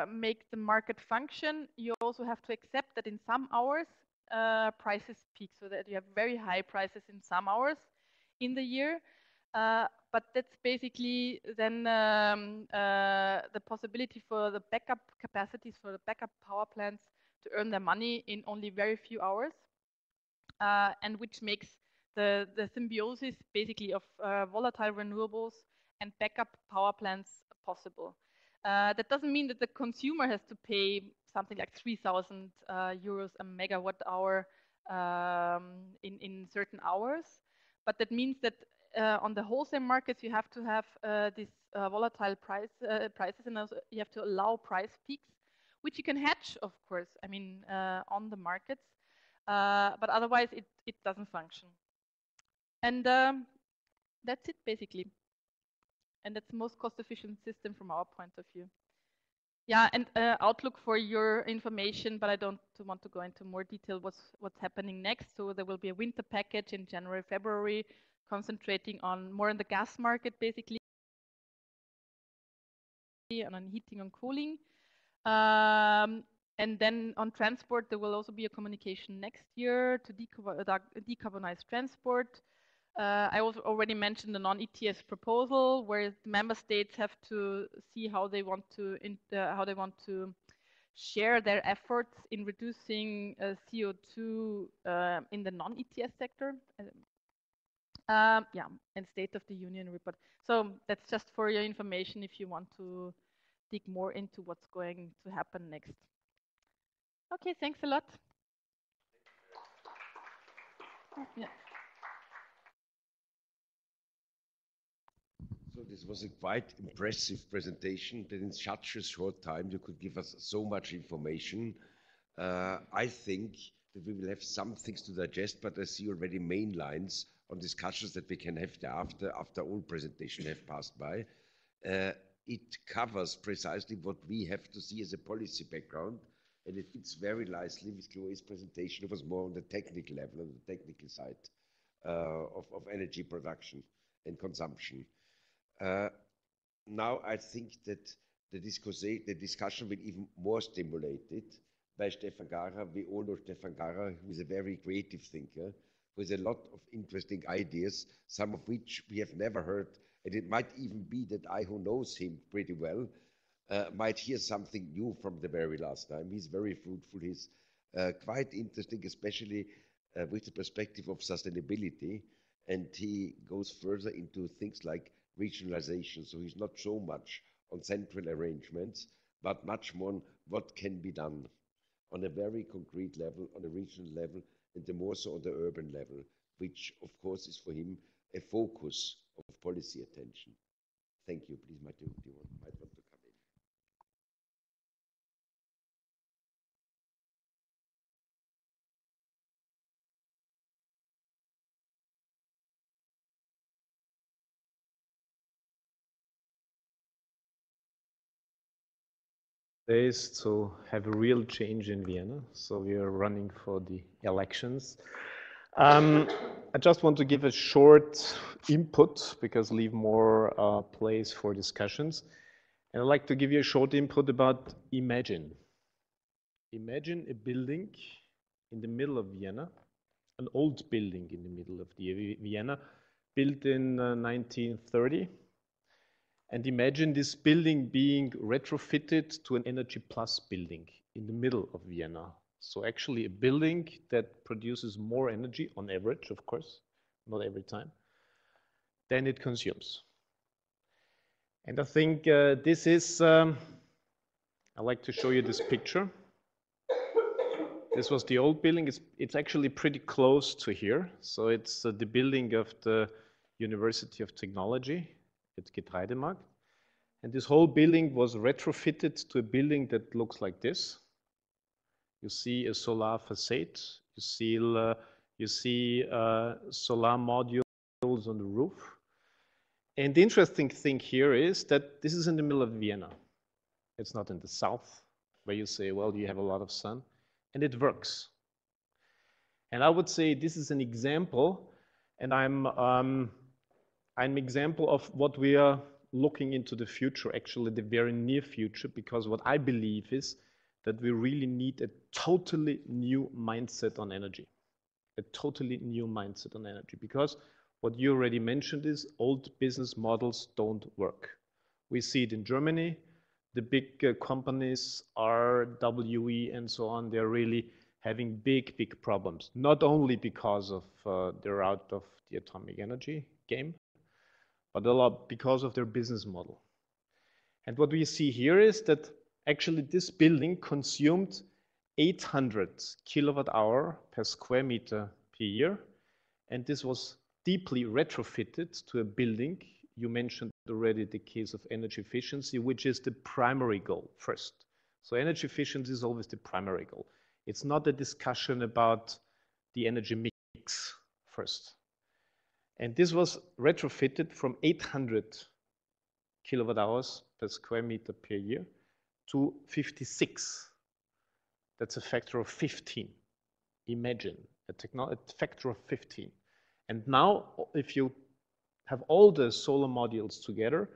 make the market function, you also have to accept that in some hours, prices peak, so that you have very high prices in some hours in the year. But that's basically then the possibility for the backup capacities, for the backup power plants to earn their money in only very few hours, and which makes the symbiosis basically of volatile renewables and backup power plants possible. That doesn't mean that the consumer has to pay something like 3,000 euros a megawatt hour in certain hours, but that means that on the wholesale markets, you have to have these volatile prices, and also you have to allow price peaks, which you can hedge, of course, I mean, on the markets, but otherwise it doesn't function. And that's it, basically. And that's the most cost-efficient system from our point of view. Yeah, and outlook for your information, but I don't want to go into more detail what's happening next. So there will be a winter package in January, February, concentrating on more on the gas market, basically, and on heating and cooling. And then on transport, there will also be a communication next year to decarbonize transport. I also already mentioned the non-ETS proposal, where member states have to see how they want to share their efforts in reducing CO2 in the non-ETS sector. Yeah, and State of the Union report. So that's just for your information if you want to dig more into what's going to happen next. Okay, thanks a lot. Yeah. So this was a quite impressive presentation that in such a short time you could give us so much information. I think that we will have some things to digest, but I see already main lines on discussions that we can have after all presentation have passed by. It covers precisely what we have to see as a policy background, and it fits very nicely with Chloe's presentation. It was more on the technical level, on the technical side of energy production and consumption. Now I think that the discussion will even more stimulated by Stefan Gara. We all know Stefan Gara, who is a very creative thinker, who has a lot of interesting ideas, some of which we have never heard, and it might even be that I, who knows him pretty well, might hear something new from the very last time. He's very fruitful. He's quite interesting, especially with the perspective of sustainability, and he goes further into things like regionalization. So he's not so much on central arrangements, but much more on what can be done on a very concrete level, on a regional level, and the more so on the urban level, which of course is for him a focus of policy attention. Thank you. Please, Matthew, you might want to come in. Days to have a real change in Vienna. So we are running for the elections. I just want to give a short input because leave more place for discussions. And I'd like to give you a short input about imagine. Imagine a building in the middle of Vienna, an old building in the middle of Vienna, built in 1930. And imagine this building being retrofitted to an Energy Plus building in the middle of Vienna. So actually a building that produces more energy on average, of course, not every time, than it consumes. And I think this is, I'd like to show you this picture. This was the old building. It's actually pretty close to here. So it's the building of the University of Technology. It's Getreidemarkt. And this whole building was retrofitted to a building that looks like this. You see a solar facade. You see solar modules on the roof. And the interesting thing here is that this is in the middle of Vienna. It's not in the south, where you say, well, you have a lot of sun. And it works. And I would say this is an example, and I'm an example of what we are looking into the future, actually the very near future, because what I believe is that we really need a totally new mindset on energy. A totally new mindset on energy, because what you already mentioned is old business models don't work. We see it in Germany. The big companies, RWE and so on, they're really having big problems. Not only because of they're out of the atomic energy game, but a lot because of their business model. And what we see here is that actually this building consumed 800 kilowatt hour per square meter per year. And this was deeply retrofitted to a building. You mentioned already the case of energy efficiency, which is the primary goal first. So energy efficiency is always the primary goal. It's not a discussion about the energy mix first. And this was retrofitted from 800 kilowatt hours per square meter per year to 56. That's a factor of 15. Imagine a factor of 15. And now, if you have all the solar modules together,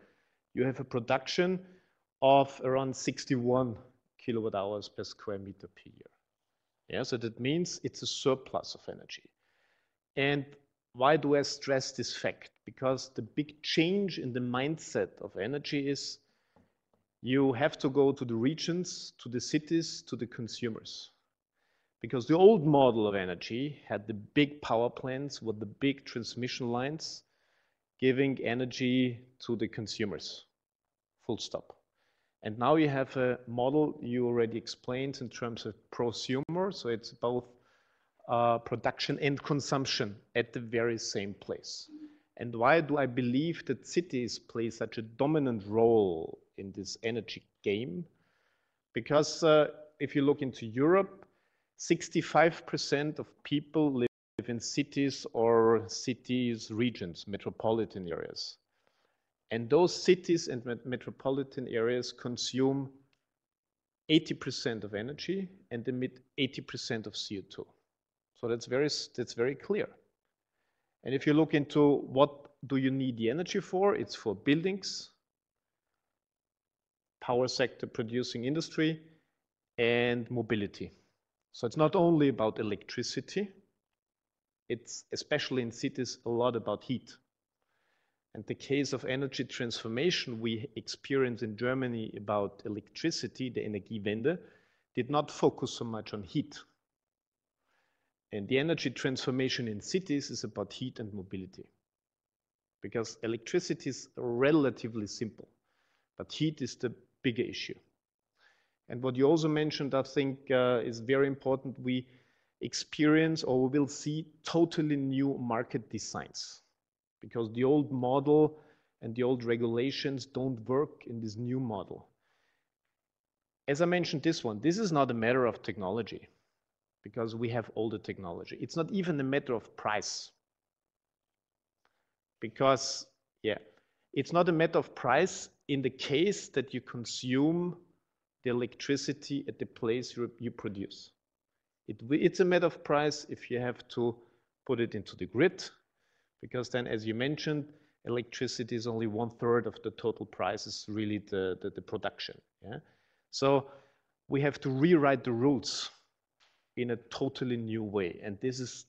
you have a production of around 61 kilowatt hours per square meter per year. Yeah, so that means it's a surplus of energy. And why do I stress this fact? Because the big change in the mindset of energy is you have to go to the regions, to the cities, to the consumers. Because the old model of energy had the big power plants with the big transmission lines giving energy to the consumers, full stop. And now you have a model you already explained in terms of prosumer, so it's both production and consumption at the very same place. And why do I believe that cities play such a dominant role in this energy game? Because if you look into Europe, 65% of people live in cities or cities, regions, metropolitan areas. And those cities and metropolitan areas consume 80% of energy and emit 80% of CO2. So that's very clear. And if you look into what do you need the energy for, it's for buildings, power sector producing industry, and mobility. So it's not only about electricity, it's especially in cities a lot about heat. And the case of energy transformation we experience in Germany about electricity, the Energiewende, did not focus so much on heat. And the energy transformation in cities is about heat and mobility. Because electricity is relatively simple, but heat is the bigger issue. And what you also mentioned, I think, is very important. We experience or we will see totally new market designs because the old model and the old regulations don't work in this new model. As I mentioned this is not a matter of technology because we have all the technology. It's not even a matter of price because, it's not a matter of price in the case that you consume the electricity at the place you produce. It's a matter of price if you have to put it into the grid, because then, as you mentioned, electricity is only 1/3 of the total price, is really the production. Yeah? So we have to rewrite the rules in a totally new way, and this is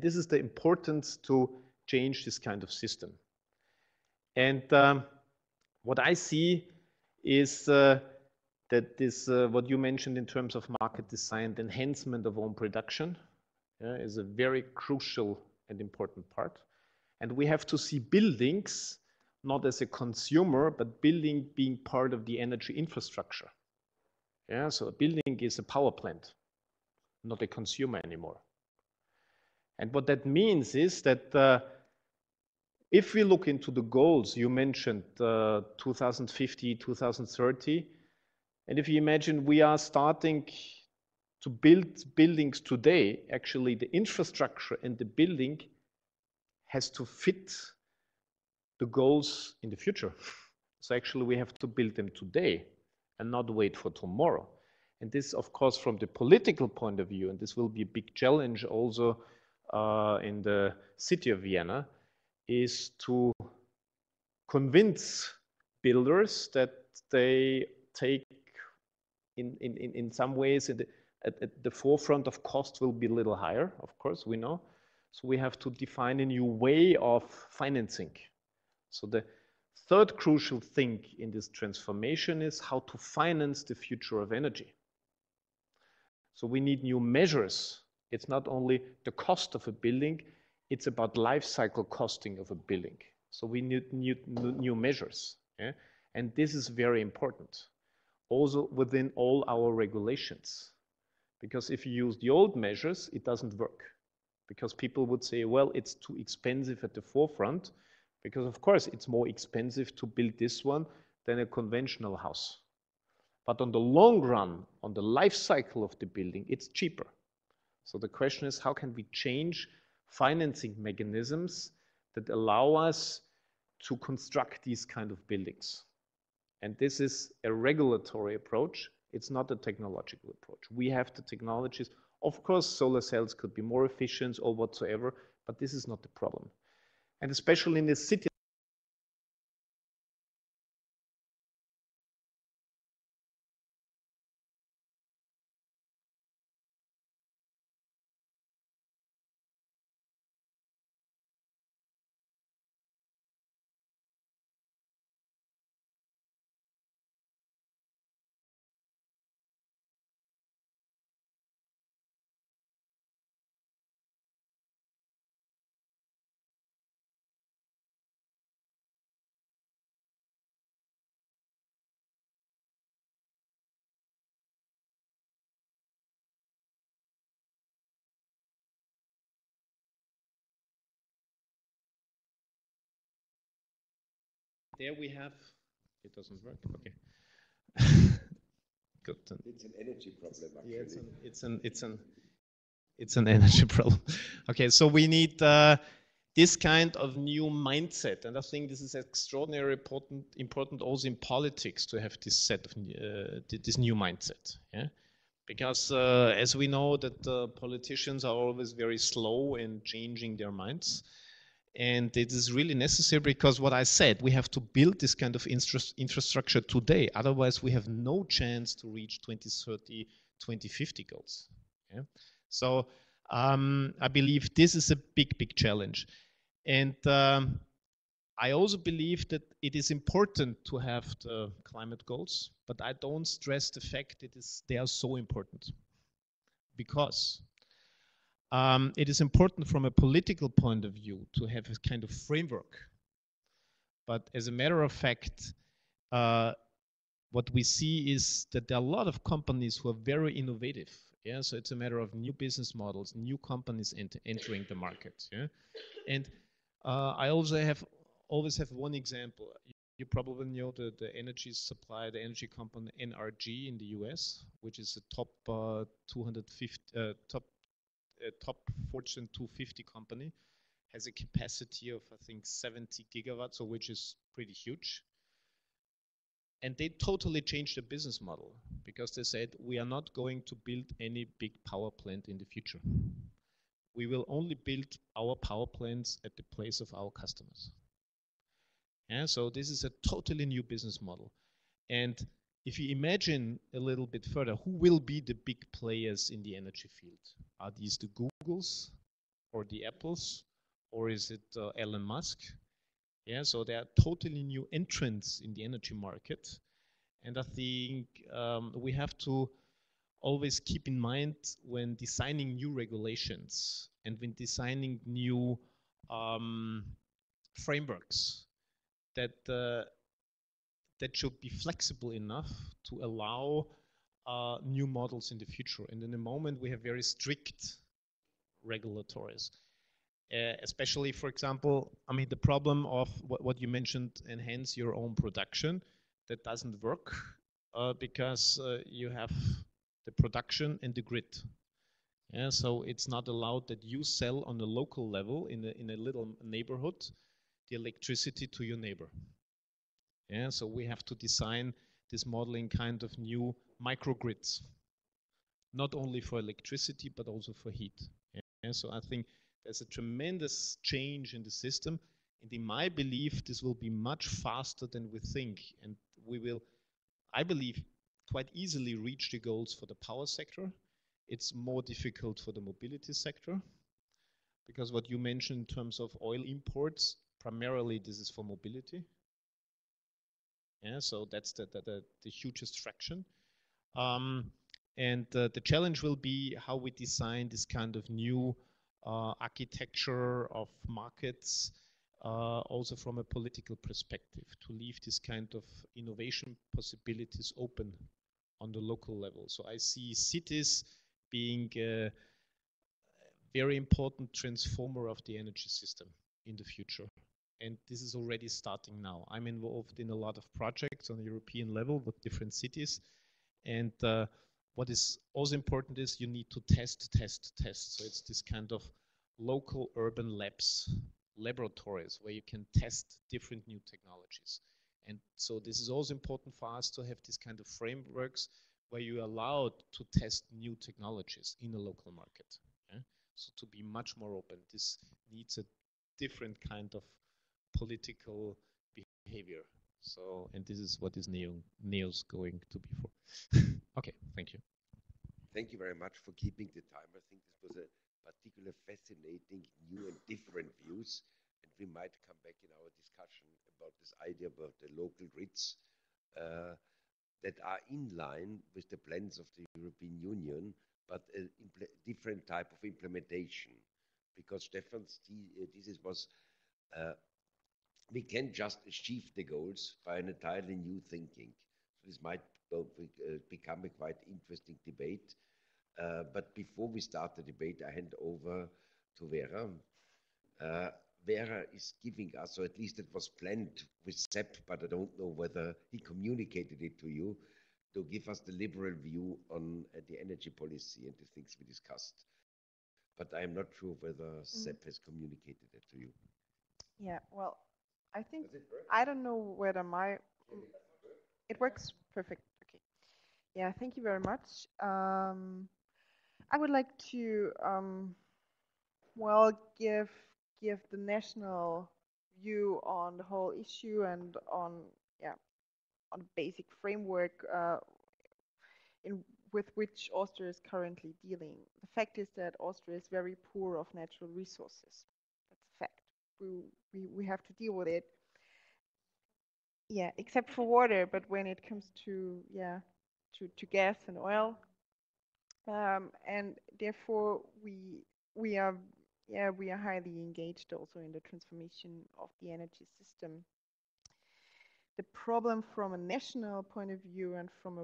this is the importance to change this kind of system. And what I see is that this, what you mentioned in terms of market design, the enhancement of own production, is a very crucial and important part. And we have to see buildings not as a consumer, but building being part of the energy infrastructure. Yeah, so a building is a power plant, not a consumer anymore. And what that means is that if we look into the goals you mentioned, 2050, 2030, and if you imagine we are starting to build buildings today, actually the infrastructure and the building has to fit the goals in the future. So actually we have to build them today and not wait for tomorrow. And this, of course, from the political point of view, and this will be a big challenge also in the city of Vienna, is to convince builders that they take in some ways at the forefront of cost will be a little higher, of course, we know. So we have to define a new way of financing. So the third crucial thing in this transformation is how to finance the future of energy. So we need new measures. It's not only the cost of a building, it's about life cycle costing of a building. So we need new measures. Yeah? And this is very important. Also within all our regulations. Because if you use the old measures, it doesn't work. Because people would say, well, it's too expensive at the forefront. Because of course, it's more expensive to build this one than a conventional house. But on the long run, on the life cycle of the building, it's cheaper. So the question is, how can we change financing mechanisms that allow us to construct these kind of buildings? And this is a regulatory approach. It's not a technological approach. We have the technologies. Of course, solar cells could be more efficient or whatsoever, but this is not the problem. And especially in the city, there we have, it doesn't work, okay. Good. It's an energy problem, actually. Yeah, it's an energy problem. Okay, so we need this kind of new mindset, and I think this is extraordinarily important also in politics to have this set of this new mindset. Yeah, because as we know that politicians are always very slow in changing their minds. And it is really necessary because what I said, we have to build this kind of infrastructure today. Otherwise, we have no chance to reach 2030, 2050 goals. Yeah? So I believe this is a big, big challenge. And I also believe that it is important to have the climate goals, but I don't stress the fact that they are so important. Because it is important from a political point of view to have a kind of framework. But as a matter of fact, what we see is that there are a lot of companies who are very innovative. Yeah, so it's a matter of new business models, new companies entering the market. Yeah, and I also always have one example. You probably know the energy supply, the energy company NRG in the US, which is a top 250 top Fortune 250 company, has a capacity of, I think, 70 gigawatts, so which is pretty huge. And they totally changed the business model because they said, we are not going to build any big power plant in the future. We will only build our power plants at the place of our customers. Yeah, so this is a totally new business model. And if you imagine a little bit further, who will be the big players in the energy field? Are these the Googles or the Apples, or is it Elon Musk? Yeah, so there are totally new entrants in the energy market. And I think we have to always keep in mind when designing new regulations and when designing new frameworks that that should be flexible enough to allow new models in the future. And in the moment, we have very strict regulatories. Especially, for example, I mean, the problem of what you mentioned, enhance your own production, that doesn't work because you have the production and the grid. Yeah, so it's not allowed that you sell on a local level in a little neighborhood the electricity to your neighbor. Yeah, so we have to design this modeling kind of new microgrids, not only for electricity, but also for heat. Yeah, so I think there's a tremendous change in the system. And in my belief, this will be much faster than we think. And we will, I believe, quite easily reach the goals for the power sector. It's more difficult for the mobility sector. Because what you mentioned in terms of oil imports, primarily this is for mobility. Yeah, so that's the hugest fraction. And the challenge will be how we design this kind of new architecture of markets, also from a political perspective, to leave this kind of innovation possibilities open on the local level. So I see cities being a very important transformer of the energy system in the future. And this is already starting now. I'm involved in a lot of projects on the European level with different cities. And what is also important is you need to test. So it's this kind of local urban labs, laboratories, where you can test different new technologies. And so this is also important for us to have this kind of frameworks where you are allowed to test new technologies in a local market. Yeah? So to be much more open, this needs a different kind of political behavior. So, and this is what is NEOS going to be for. Okay, thank you. Thank you very much for keeping the time. I think this was a particularly fascinating, new and different views. And we might come back in our discussion about this idea about the local grids that are in line with the plans of the European Union, but a different type of implementation. Because Stefan's thesis was we can just achieve the goals by an entirely new thinking. So this might become a quite interesting debate. But before we start the debate, I hand over to Vera. Vera is giving us, or at least it was planned with Sepp, but I don't know whether he communicated it to you, to give us the liberal view on the energy policy and the things we discussed. But I'm not sure whether Sepp has communicated it to you. Yeah, well, I think, I don't know whether it works perfect. Okay. Yeah, thank you very much. I would like to, well, give the national view on the whole issue and on, yeah, on basic framework with which Austria is currently dealing. The fact is that Austria is very poor of natural resources. That's a fact. We have to deal with it. Yeah, except for water, but when it comes to, yeah, to gas and oil, and therefore we are highly engaged also in the transformation of the energy system. The problem from a national point of view and from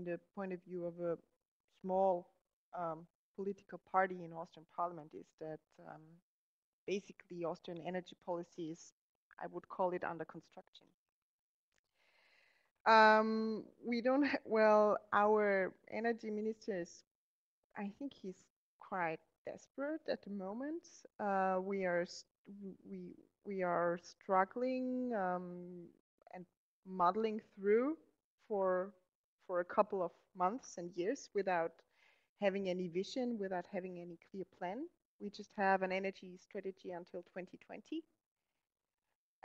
the point of view of a small political party in Austrian Parliament is that basically Austrian energy policy is, I would call it, under construction. We don't, well, our energy minister is, I think he's quite desperate at the moment. We are struggling and muddling through for a couple of months and years without having any vision, without having any clear plan. We just have an energy strategy until 2020.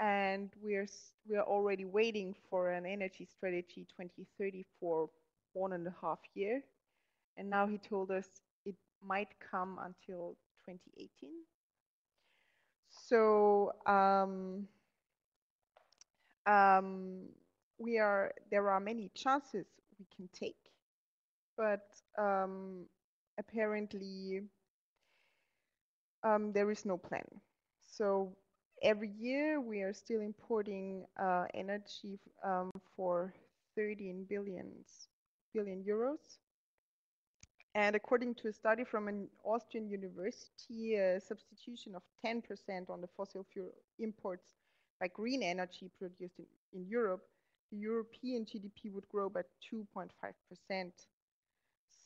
And we are already waiting for an energy strategy 2030 for 1.5 years. And now he told us it might come until 2018. So there are many chances we can take, but apparently there is no plan. So every year we are still importing energy for 13 billion euros. And according to a study from an Austrian university, a substitution of 10% on the fossil fuel imports by green energy produced in Europe, the European GDP would grow by 2.5%.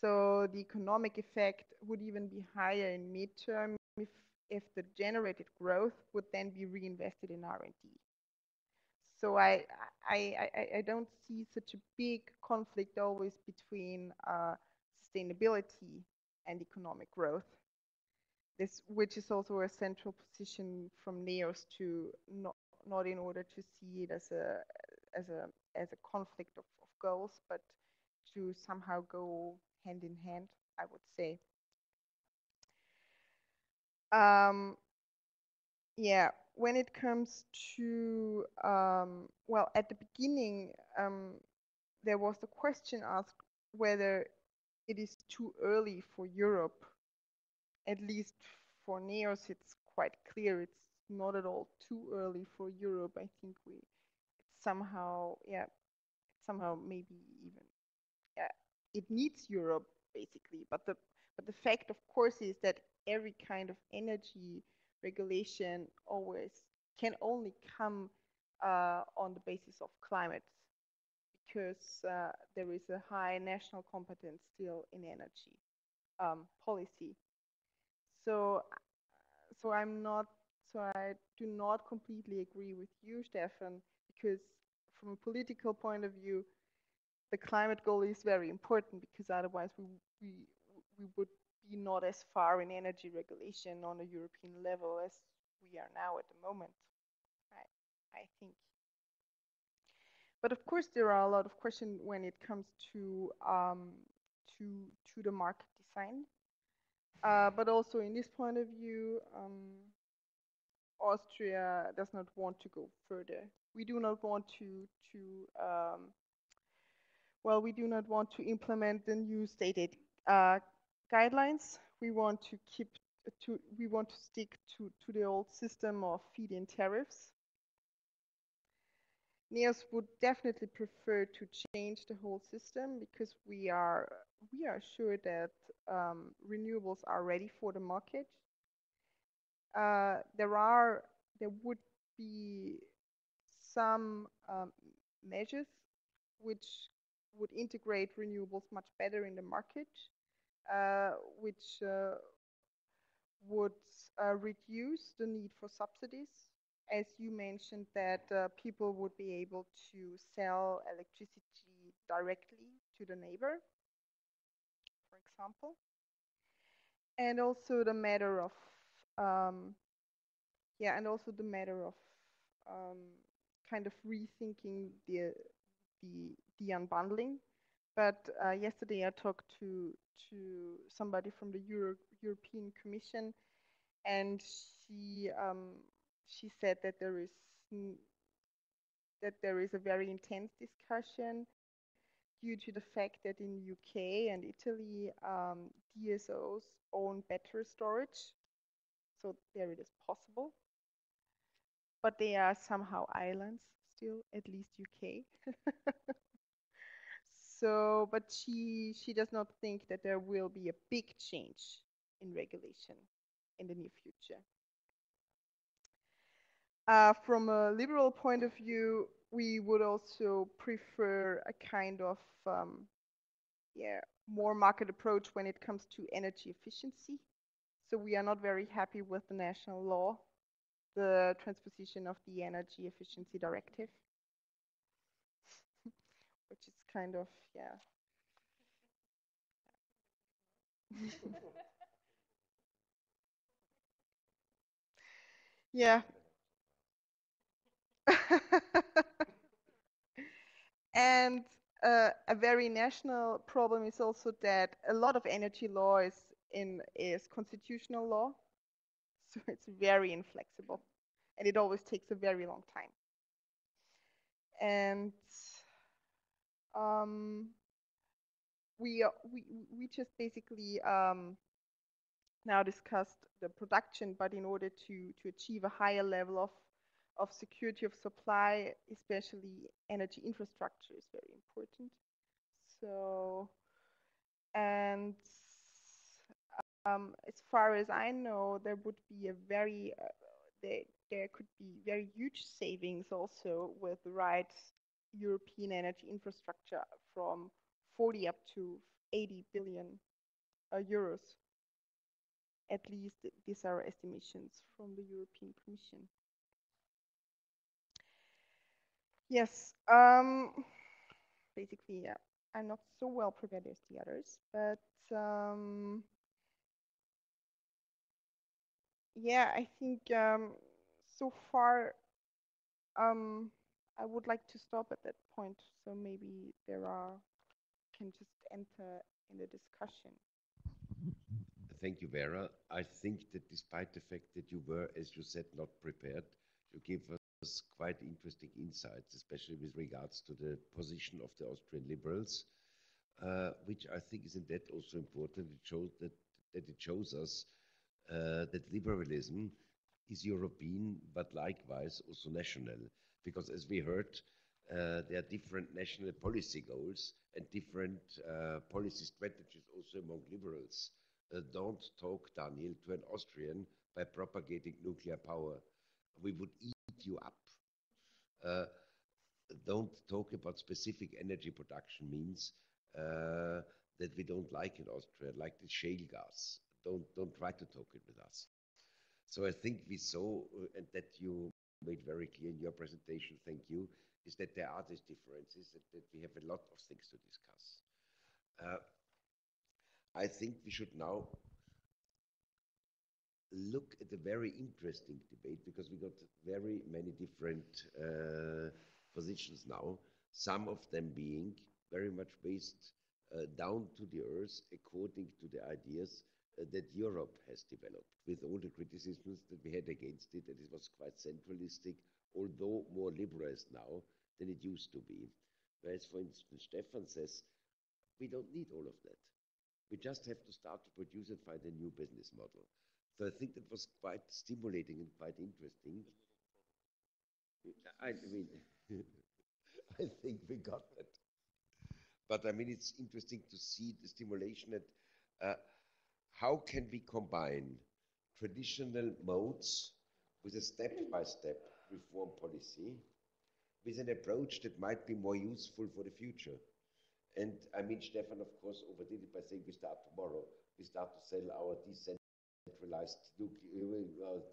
So the economic effect would even be higher in midterm if the generated growth would then be reinvested in R&D. So I don't see such a big conflict always between sustainability and economic growth. Which is also a central position from NEOS, to not in order to see it as a conflict of goals, but to somehow go hand in hand, I would say. Yeah, when it comes to, well, at the beginning, there was the question asked whether it is too early for Europe. At least for NEOS, it's quite clear it's not at all too early for Europe. I think it's somehow, yeah, somehow maybe even, yeah, it needs Europe basically. But the fact, of course, is that every kind of energy regulation always can only come on the basis of climate, because there is a high national competence still in energy policy. So I do not completely agree with you, Stefan, because from a political point of view, the climate goal is very important, because otherwise we would be not as far in energy regulation on a European level as we are now at the moment, I think. But of course, there are a lot of questions when it comes to the market design. But also in this point of view, Austria does not want to go further. We do not want we do not want to implement the new state aid guidelines. We want to stick to the old system of feed-in tariffs. NEOS would definitely prefer to change the whole system, because we are sure that renewables are ready for the market. There would be some measures which would integrate renewables much better in the market, which would reduce the need for subsidies. As you mentioned, that people would be able to sell electricity directly to the neighbor, for example. And also the matter of kind of rethinking the unbundling. But yesterday I talked to somebody from the European Commission, and she said that there is a very intense discussion due to the fact that in UK and Italy, DSOs own battery storage, so there it is possible. But they are somehow islands still, at least UK. So, but she does not think that there will be a big change in regulation in the near future. From a liberal point of view, we would also prefer a kind of more market approach when it comes to energy efficiency. So we are not very happy with the national law, the transposition of the Energy Efficiency Directive, which is kind of, yeah. And a very national problem is also that a lot of energy law is constitutional law, so it's very inflexible, and it always takes a very long time. And we just basically now discussed the production, but in order to achieve a higher level of security of supply, especially energy infrastructure is very important. So, and as far as I know, there would be a very there could be very huge savings also with the right European energy infrastructure, from 40 up to 80 billion euros. At least these are estimations from the European Commission. Yes, basically, yeah, I'm not so well prepared as the others, but yeah, I think so far I would like to stop at that point, so maybe can just enter in the discussion. Thank you, Vera. I think that despite the fact that you were, as you said, not prepared, you gave us quite interesting insights, especially with regards to the position of the Austrian liberals, which I think is in that also important. It shows that it shows us that liberalism is European, but likewise also national. Because as we heard, there are different national policy goals and different policy strategies also among liberals. Don't talk, Daniel, to an Austrian by propagating nuclear power. We would eat you up. Don't talk about specific energy production means that we don't like in Austria, like the shale gas. Don't try to talk it with us. So I think we saw, and that you made very clear in your presentation, thank you, is that there are these differences, that we have a lot of things to discuss. I think we should now look at a very interesting debate, because we got very many different positions now, some of them being very much based down to the earth according to the ideas that Europe has developed, with all the criticisms that we had against it, that it was quite centralistic, although more liberalized now than it used to be. Whereas, for instance, Stefan says, we don't need all of that. We just have to start to produce and find a new business model. So I think that was quite stimulating and quite interesting. I mean, I think we got that. But I mean, it's interesting to see the stimulation that how can we combine traditional modes with a step-by-step reform policy with an approach that might be more useful for the future. And I mean, Stefan, of course, overdid it by saying we start tomorrow. We start to sell our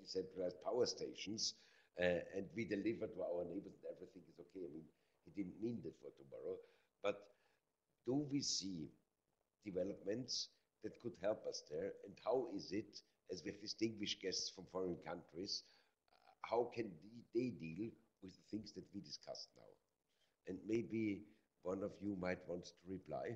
decentralized power stations, and we deliver to our neighbors and everything is okay. I mean, he didn't mean that for tomorrow. But do we see developments that could help us there? And how is it, as we have distinguished guests from foreign countries, how can they deal with the things that we discussed now? And maybe one of you might want to reply.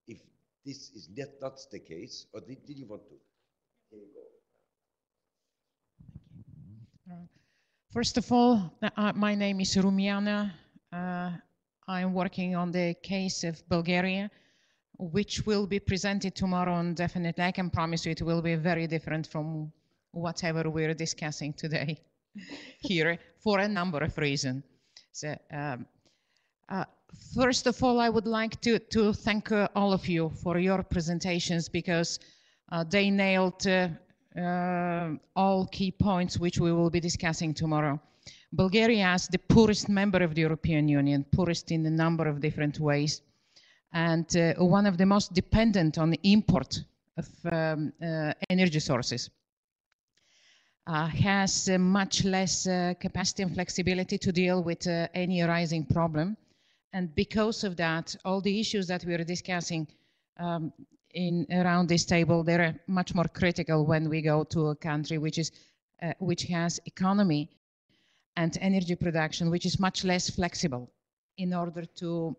If this is not the case, or did you want to? Here you go. First of all, my name is Rumiana. I'm working on the case of Bulgaria, which will be presented tomorrow, and definitely I can promise you it will be very different from whatever we're discussing today here for a number of reasons. So, first of all, I would like to thank all of you for your presentations, because they nailed all key points which we will be discussing tomorrow. Bulgaria is the poorest member of the European Union, poorest in a number of different ways, and one of the most dependent on the import of energy sources. Has much less capacity and flexibility to deal with any arising problem. And because of that, all the issues that we are discussing around this table, they're much more critical when we go to a country which has economy and energy production, which is much less flexible in order to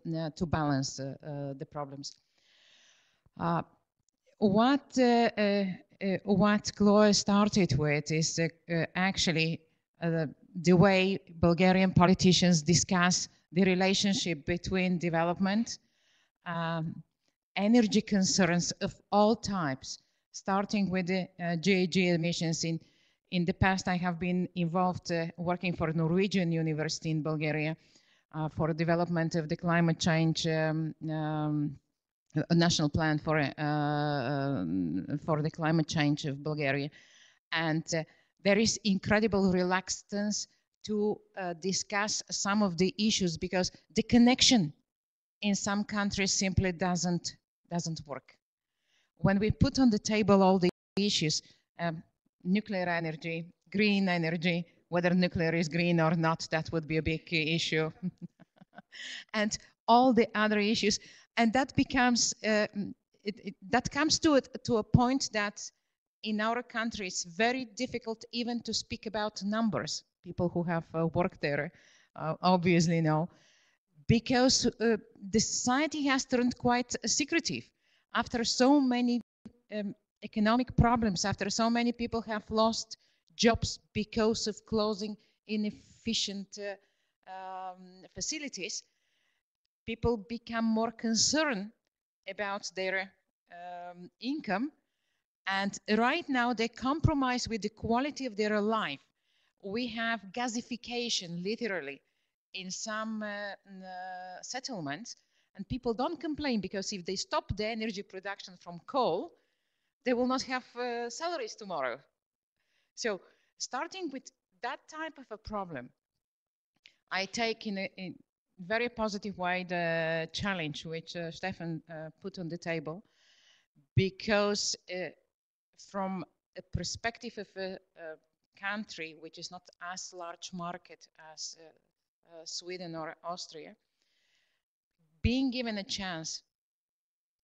balance the problems. What Chloe started with is actually the way Bulgarian politicians discuss the relationship between development, energy concerns of all types, starting with the GHG emissions. In the past, I have been involved working for a Norwegian university in Bulgaria for development of the climate change a national plan for the climate change of Bulgaria. And there is incredible reluctance to discuss some of the issues, because the connection in some countries simply doesn't work. When we put on the table all the issues, nuclear energy, green energy, whether nuclear is green or not, that would be a big issue. And all the other issues. And that becomes, that comes to a point that in our country it's very difficult even to speak about numbers. People who have worked there obviously know, because the society has turned quite secretive. After so many economic problems, after so many people have lost jobs because of closing inefficient facilities, people become more concerned about their income, and right now they compromise with the quality of their life. We have gasification, literally, in some settlements, and people don't complain, because if they stop the energy production from coal, they will not have salaries tomorrow. So, starting with that type of a problem, I take in a very positive way the challenge which Stefan put on the table, because from a perspective of a country which is not as large market as Sweden or Austria, being given a chance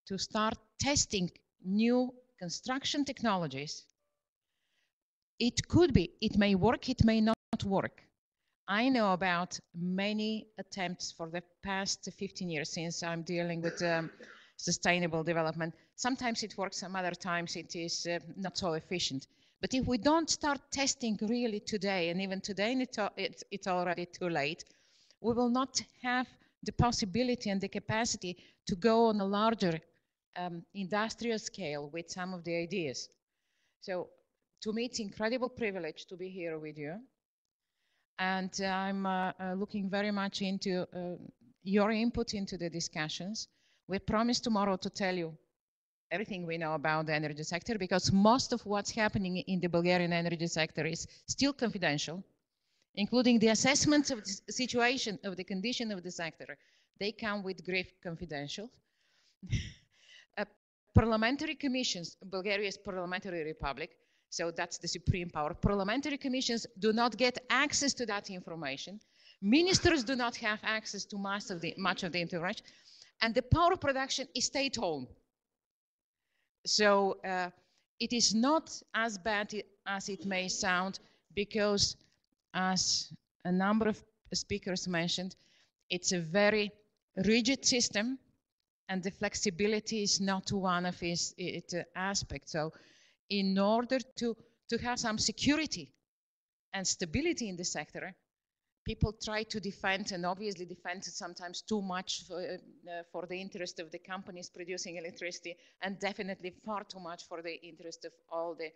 to start testing new construction technologies, it could be, it may work, it may not work. I know about many attempts for the past 15 years since I'm dealing with sustainable development. Sometimes it works, some other times it is not so efficient. But if we don't start testing really today, and even today it's already too late, we will not have the possibility and the capacity to go on a larger industrial scale with some of the ideas. So to me, it's incredible privilege to be here with you. And I'm looking very much into your input into the discussions. We promise tomorrow to tell you everything we know about the energy sector, because most of what's happening in the Bulgarian energy sector is still confidential, including the assessments of the situation, of the condition of the sector. They come with great confidential. Parliamentary commissions, Bulgaria is parliamentary republic, so that's the supreme power. Parliamentary commissions do not get access to that information. Ministers do not have access to much of the information. And the power production is state-owned. So it is not as bad as it may sound, because as a number of speakers mentioned, it's a very rigid system, and the flexibility is not one of its aspects. So in order to have some security and stability in the sector, people try to defend, and obviously defend sometimes too much for the interest of the companies producing electricity, and definitely far too much for the interest of all the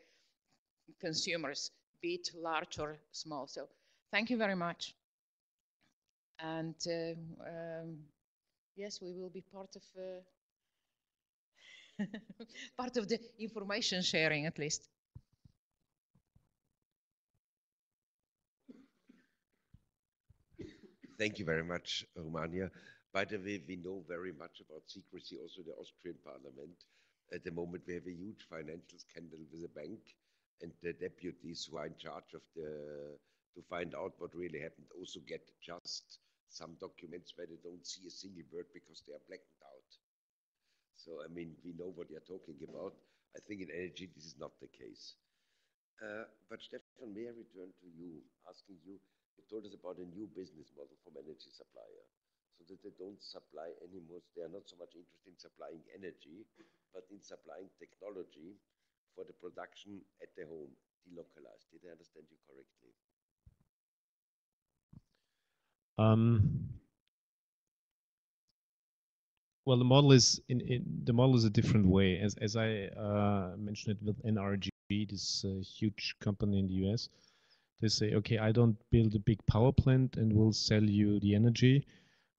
consumers, be it large or small. So thank you very much. And yes, we will be part of part of the information sharing, at least. Thank you very much, Romania. By the way, we know very much about secrecy also in the Austrian parliament. At the moment, we have a huge financial scandal with a bank, and the deputies who are in charge of to find out what really happened also get just some documents where they don't see a single word because they are blackened out. So, I mean, we know what you're talking about. I think in energy, this is not the case. But Stefan, may I return to you, asking you, you told us about a new business model from energy supplier, so that they don't supply anymore. They are not so much interested in supplying energy, but in supplying technology for the production at the home, delocalized. Did I understand you correctly? Well, the model is a different way. As I mentioned it with NRG, this huge company in the US. They say, okay, I don't build a big power plant and will sell you the energy,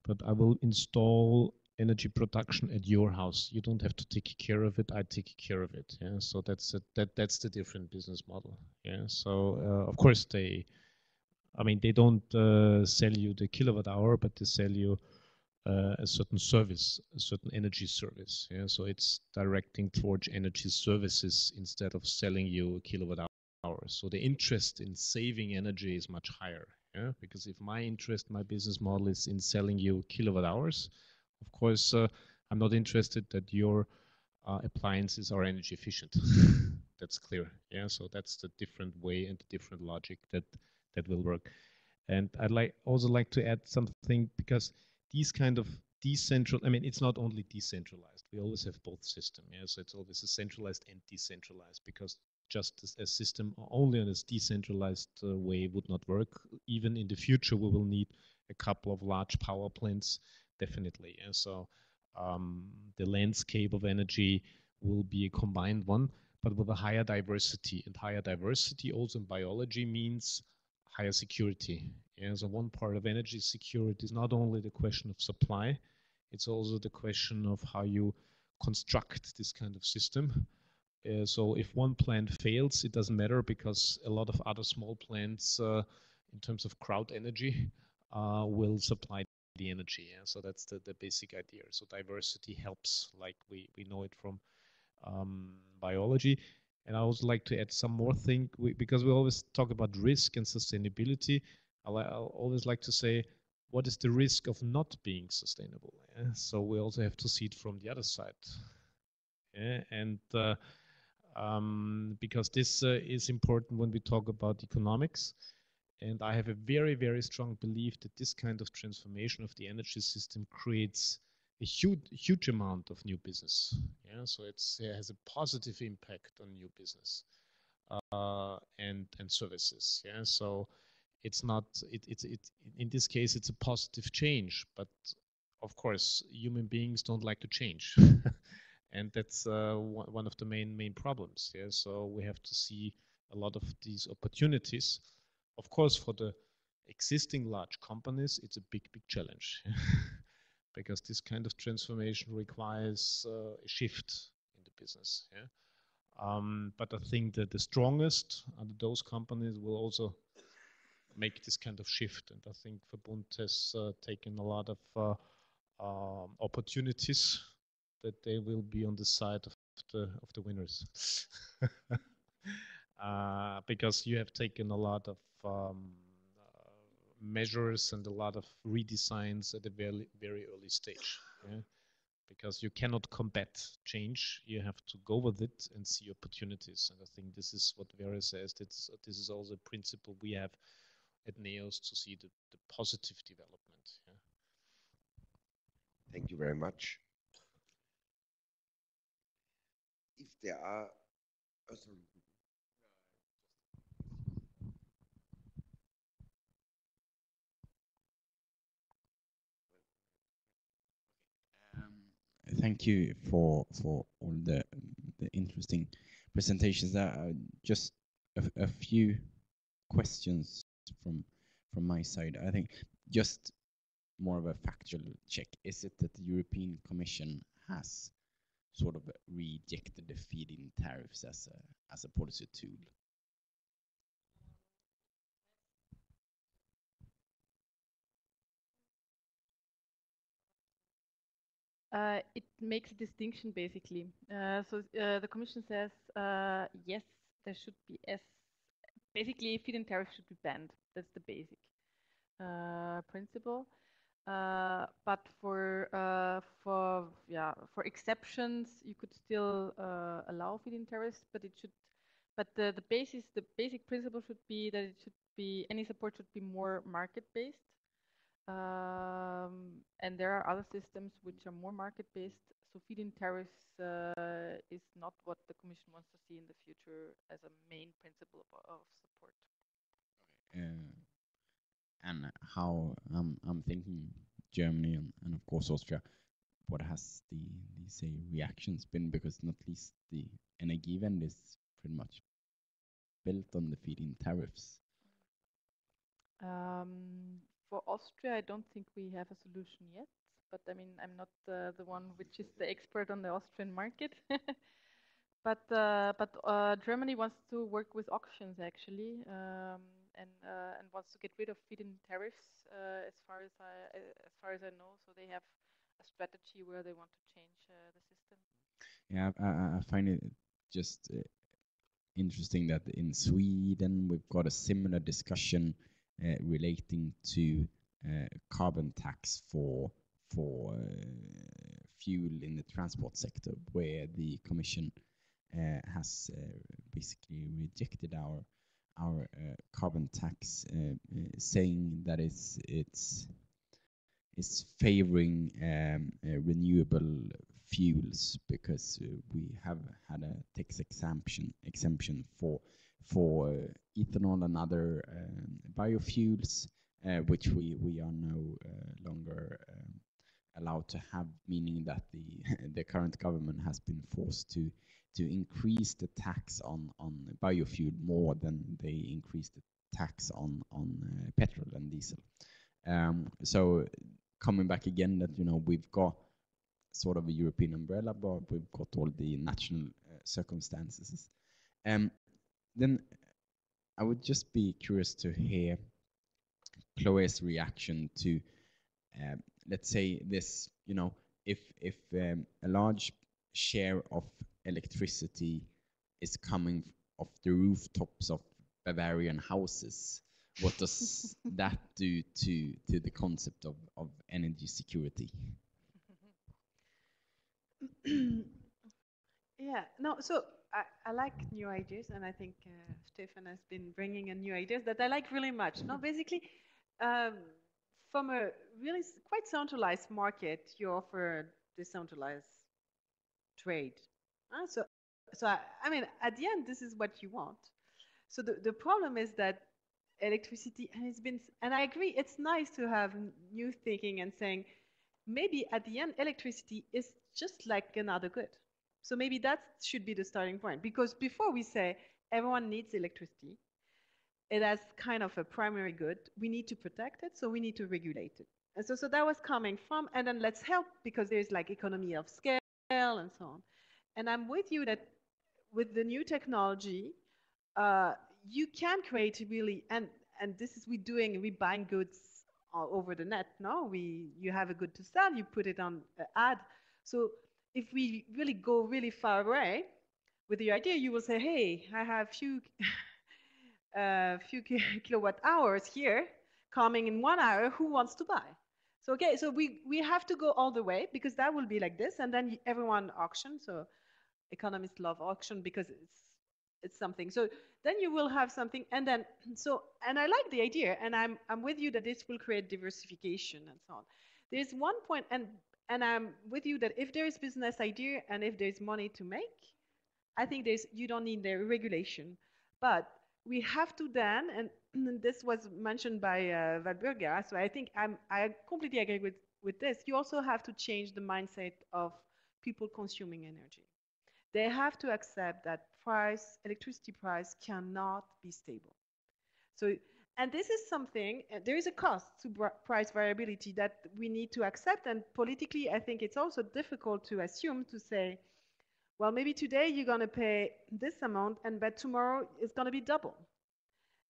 but I will install energy production at your house. You don't have to take care of it. I take care of it. Yeah. So that's the different business model. Yeah. So of course they don't sell you the kilowatt hour, but they sell you a certain service, a certain energy service. Yeah. So it's directing towards energy services instead of selling you a kilowatt hour. So the interest in saving energy is much higher, yeah? Because if my business model is in selling you kilowatt hours, of course, I'm not interested that your appliances are energy efficient. That's clear, yeah? So that's the different way and the different logic that will work. And I'd also like to add something, because these kind of it's not only decentralized. We always have both systems, yeah? So it's always a centralized and decentralized, because just a system only on a decentralized way would not work. Even in the future, we will need a couple of large power plants, definitely. Yeah? So the landscape of energy will be a combined one, but with a higher diversity. And higher diversity also in biology means higher security. Yeah? So one part of energy security is not only the question of supply, it's also the question of how you construct this kind of system. So if one plant fails, it doesn't matter, because a lot of other small plants, in terms of crowd energy, will supply the energy. Yeah? So that's the basic idea. So diversity helps, like we know it from biology. And I also like to add some more thing, because we always talk about risk and sustainability. I'll always like to say, what is the risk of not being sustainable? Yeah? So we also have to see it from the other side. Yeah? And because this is important when we talk about economics. And I have a very, very strong belief that this kind of transformation of the energy system creates a huge amount of new business. Yeah, so it has a positive impact on new business and services. Yeah, so it's not in this case it's a positive change, but of course human beings don't like to change, and that's one of the main problems. Yeah, so we have to see a lot of these opportunities. Of course, for the existing large companies, it's a big challenge. Because this kind of transformation requires a shift in the business. Yeah? But I think that the strongest are those companies will also make this kind of shift. And I think Verbund has taken a lot of opportunities that they will be on the side of the winners. Because you have taken a lot of measures and a lot of redesigns at a very early stage. Yeah? Because you cannot combat change, you have to go with it and see opportunities. And I think this is what Vera says. This is also a principle we have at NEOS to see the positive development. Yeah? Thank you very much. If there are thank you for all the interesting presentations. Just a few questions from my side. I think just more of a factual check. Is it that the European Commission has sort of rejected the feed-in tariffs as a policy tool? It makes a distinction basically. So the Commission says yes, there should be basically feed-in tariff should be banned. That's the basic principle. But for exceptions, you could still allow feed-in tariffs, but it should. But the basic principle should be that it should be any support should be more market-based. And there are other systems which are more market-based. So feed-in tariffs is not what the Commission wants to see in the future as a main principle of support. And how I'm thinking Germany and of course Austria, what has the say reactions been? Because not least the Energiewende is pretty much built on the feed-in tariffs. For Austria, I don't think we have a solution yet. But I mean, I'm not the one which is the expert on the Austrian market. But Germany wants to work with auctions actually, and wants to get rid of feed-in tariffs as far as I know. So they have a strategy where they want to change the system. Yeah, I find it just interesting that in Sweden we've got a similar discussion relating to carbon tax for fuel in the transport sector, where the Commission has basically rejected our carbon tax, saying that it's favoring renewable fuels, because we have had a tax exemption for ethanol and other biofuels, which we are no longer allowed to have, meaning that the current government has been forced to increase the tax on biofuel more than they increased the tax on petrol and diesel. So coming back again, that we've got sort of a European umbrella, but we've got all the national circumstances. Then I would just be curious to hear Chloe's reaction to, let's say this, if a large share of electricity is coming off the rooftops of Bavarian houses. What does that do to the concept of energy security? Yeah, no, so I like new ideas, and I think Stefan has been bringing in new ideas that I like really much. No, basically, from a really quite centralized market, you offer decentralized trade. So I mean, at the end, this is what you want. So the problem is that electricity, and it's been, and I agree, it's nice to have new thinking and saying, maybe at the end, electricity is just like another good. So maybe that should be the starting point. Because before we say everyone needs electricity, it has kind of a primary good. We need to protect it, so we need to regulate it. And so that was coming from, and then let's help because there's like economy of scale and so on. And I'm with you that with the new technology, you can create really, and this is we buying goods over the net. No, you have a good to sell, you put it on an ad. So if we really go really far away with the idea, you will say, hey, I have few kilowatt hours here coming in 1 hour. Who wants to buy? So okay, so we have to go all the way because that will be like this, and then everyone auction. So economists love auction because it's something. So then you will have something, and then and I like the idea, and I'm with you that this will create diversification and so on. There's one point, and I'm with you that if there is business idea and if there's money to make, I think you don't need the regulation, but we have to then, and this was mentioned by Walburga, so I think I completely agree with this. You also have to change the mindset of people consuming energy. They have to accept that electricity price cannot be stable. So, and this is something, there is a cost to price variability that we need to accept, and politically I think it's also difficult to assume to say, well, maybe today you're going to pay this amount, but tomorrow it's going to be double.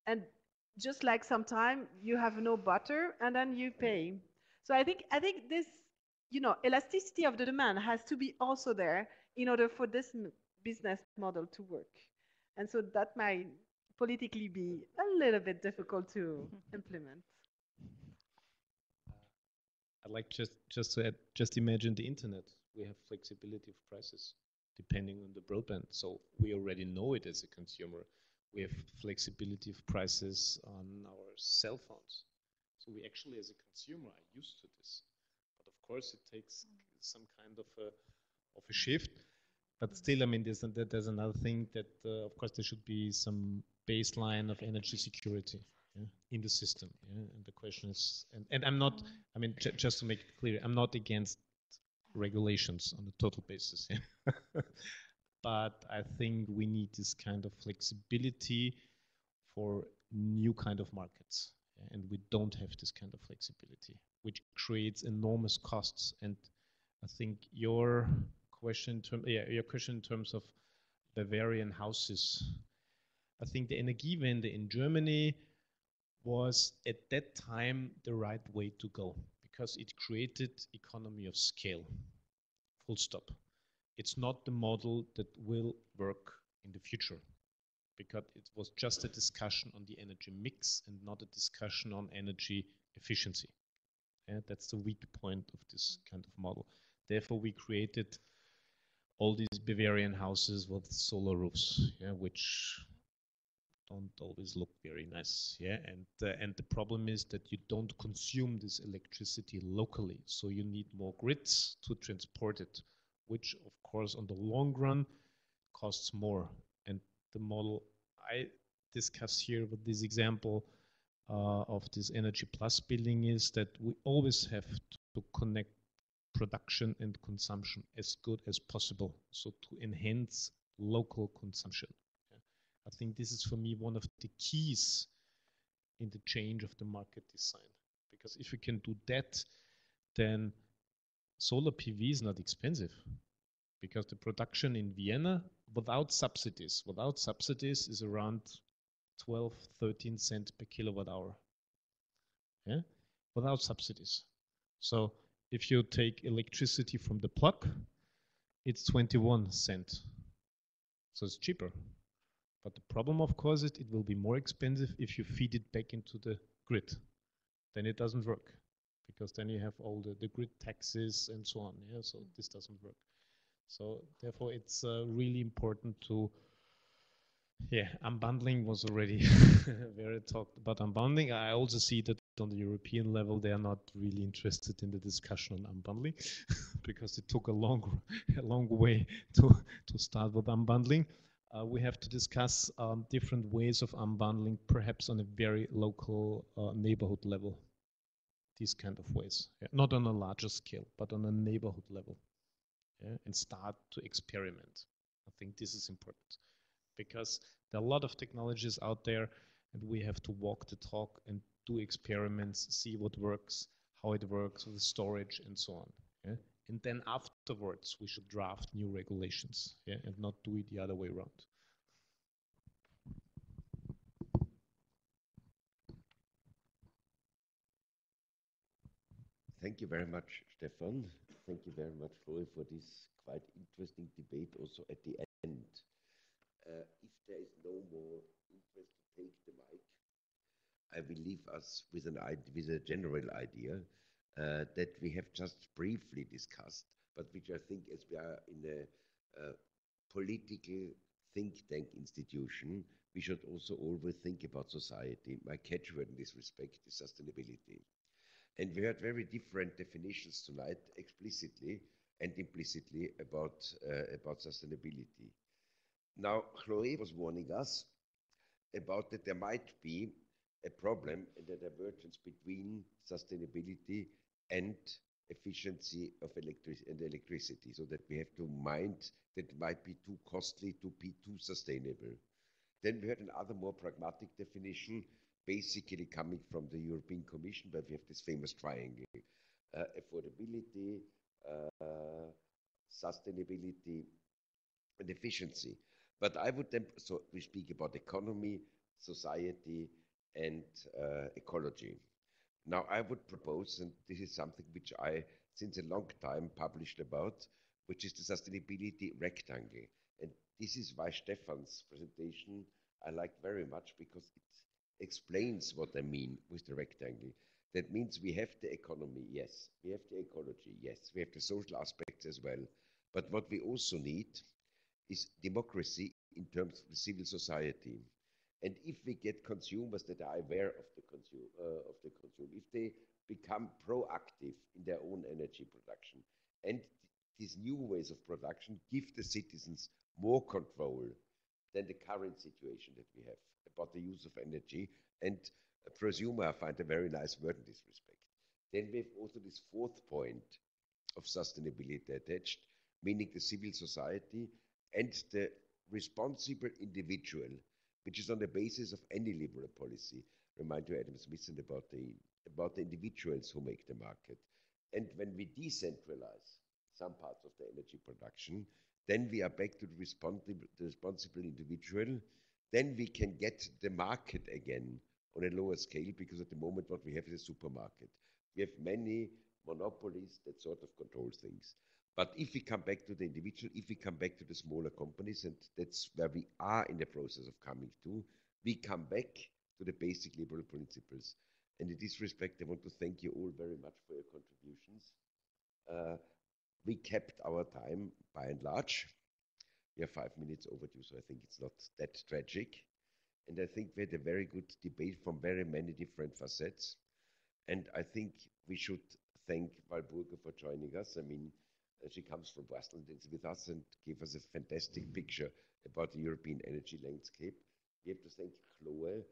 And just like sometime you have no butter and then you pay. So I think this, elasticity of the demand has to be also there in order for this business model to work. And so that might politically be a little bit difficult to implement. I'd like just to add, just imagine the internet. We have flexibility of prices depending on the broadband. So we already know it as a consumer. We have flexibility of prices on our cell phones. So we actually, as a consumer, are used to this. But of course, it takes some kind of a shift. But still, I mean, there's another thing that, of course, there should be some baseline of energy security in the system. And the question is, and I'm not, I mean, just to make it clear, I'm not against regulations on a total basis. But I think we need this kind of flexibility for new kind of markets. And we don't have this kind of flexibility, which creates enormous costs. And I think your question in terms of Bavarian houses, I think the Energiewende in Germany was at that time the right way to go because it created economy of scale, full stop. It's not the model that will work in the future because it was just a discussion on the energy mix and not a discussion on energy efficiency. That's the weak point of this kind of model. Therefore, we created all these Bavarian houses with solar roofs, which don't always look very nice. And the problem is that you don't consume this electricity locally, so you need more grids to transport it, which of course on the long run costs more. And the model I discuss here with this example of this Energy Plus building is that we always have to connect production and consumption as good as possible, so to enhance local consumption. I think this is for me one of the keys in the change of the market design, because if we can do that, then solar PV is not expensive, because the production in Vienna without subsidies is around 12-13 cents per kilowatt hour. Without subsidies. So if you take electricity from the plug, it's 21 cents. So it's cheaper. But the problem, of course, is it will be more expensive if you feed it back into the grid. Then it doesn't work, because then you have all the grid taxes and so on. Yeah, so this doesn't work. So therefore, it's really important to, yeah, unbundling was already very talked about unbundling. I also see that on the European level, they are not really interested in the discussion on unbundling because it took a long way to start with unbundling. We have to discuss different ways of unbundling, perhaps on a very local neighborhood level. These kind of ways, yeah. Not on a larger scale, but on a neighborhood level, yeah? And start to experiment. I think this is important because there are a lot of technologies out there, and we have to walk the talk and do experiments, see what works, how it works with storage and so on. Yeah? And then afterwards, we should draft new regulations, yeah? And not do it the other way around. Thank you very much, Stefan. Thank you very much, Roy, for this quite interesting debate also at the end. If there is no more interest to take the mic, I will leave us with a general idea that we have just briefly discussed, but which I think, as we are in a political think tank institution, we should also always think about society. My catchword in this respect is sustainability. And we heard very different definitions tonight, explicitly and implicitly, about sustainability. Now, Chloe was warning us about that there might be a problem and a divergence between sustainability and efficiency of electricity, so that we have to mind that it might be too costly to be too sustainable. Then we heard another more pragmatic definition, basically coming from the European Commission, but we have this famous triangle: affordability, sustainability, and efficiency. But I would then, so we speak about economy, society, and ecology. Now I would propose, and this is something which I, since a long time, published about, which is the sustainability rectangle. And this is why Stefan's presentation I like very much, because it explains what I mean with the rectangle. That means we have the economy, yes. We have the ecology, yes. We have the social aspects as well. But what we also need is democracy in terms of the civil society. And if we get consumers that are aware of the consumer, if they become proactive in their own energy production, and these new ways of production give the citizens more control than the current situation that we have about the use of energy. And prosumer, I find a very nice word in this respect. Then we have also this fourth point of sustainability attached, meaning the civil society and the responsible individual, which is on the basis of any liberal policy. Remind you, Adam Smith, and about the individuals who make the market. And when we decentralize some parts of the energy production, then we are back to the responsible individual. Then we can get the market again on a lower scale, because at the moment what we have is a supermarket. We have many monopolies that sort of control things. But if we come back to the individual, if we come back to the smaller companies, and that's where we are in the process of coming to, we come back to the basic liberal principles. And in this respect, I want to thank you all very much for your contributions. We kept our time by and large. We are 5 minutes overdue, so I think it's not that tragic. And I think we had a very good debate from very many different facets. And I think we should thank Walburga for joining us. I mean, she comes from Boston and is with us and gave us a fantastic picture about the European energy landscape. We have to thank Chloe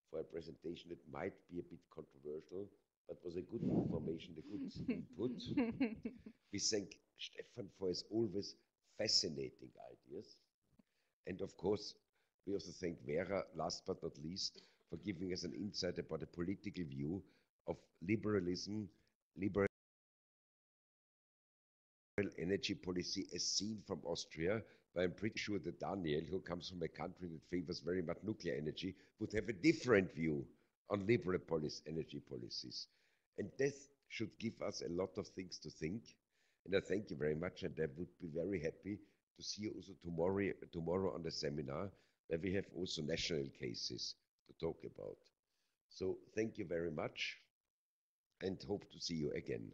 for a presentation that might be a bit controversial, but was a good information, a good input. We thank Stefan for his always fascinating ideas. And of course, we also thank Vera, last but not least, for giving us an insight about the political view of liberalism, liberal energy policy as seen from Austria, but I'm pretty sure that Daniel, who comes from a country that favors very much nuclear energy, would have a different view on liberal energy policies. And this should give us a lot of things to think. And I thank you very much, and I would be very happy to see you also tomorrow on the seminar, where we have also national cases to talk about. So thank you very much and hope to see you again.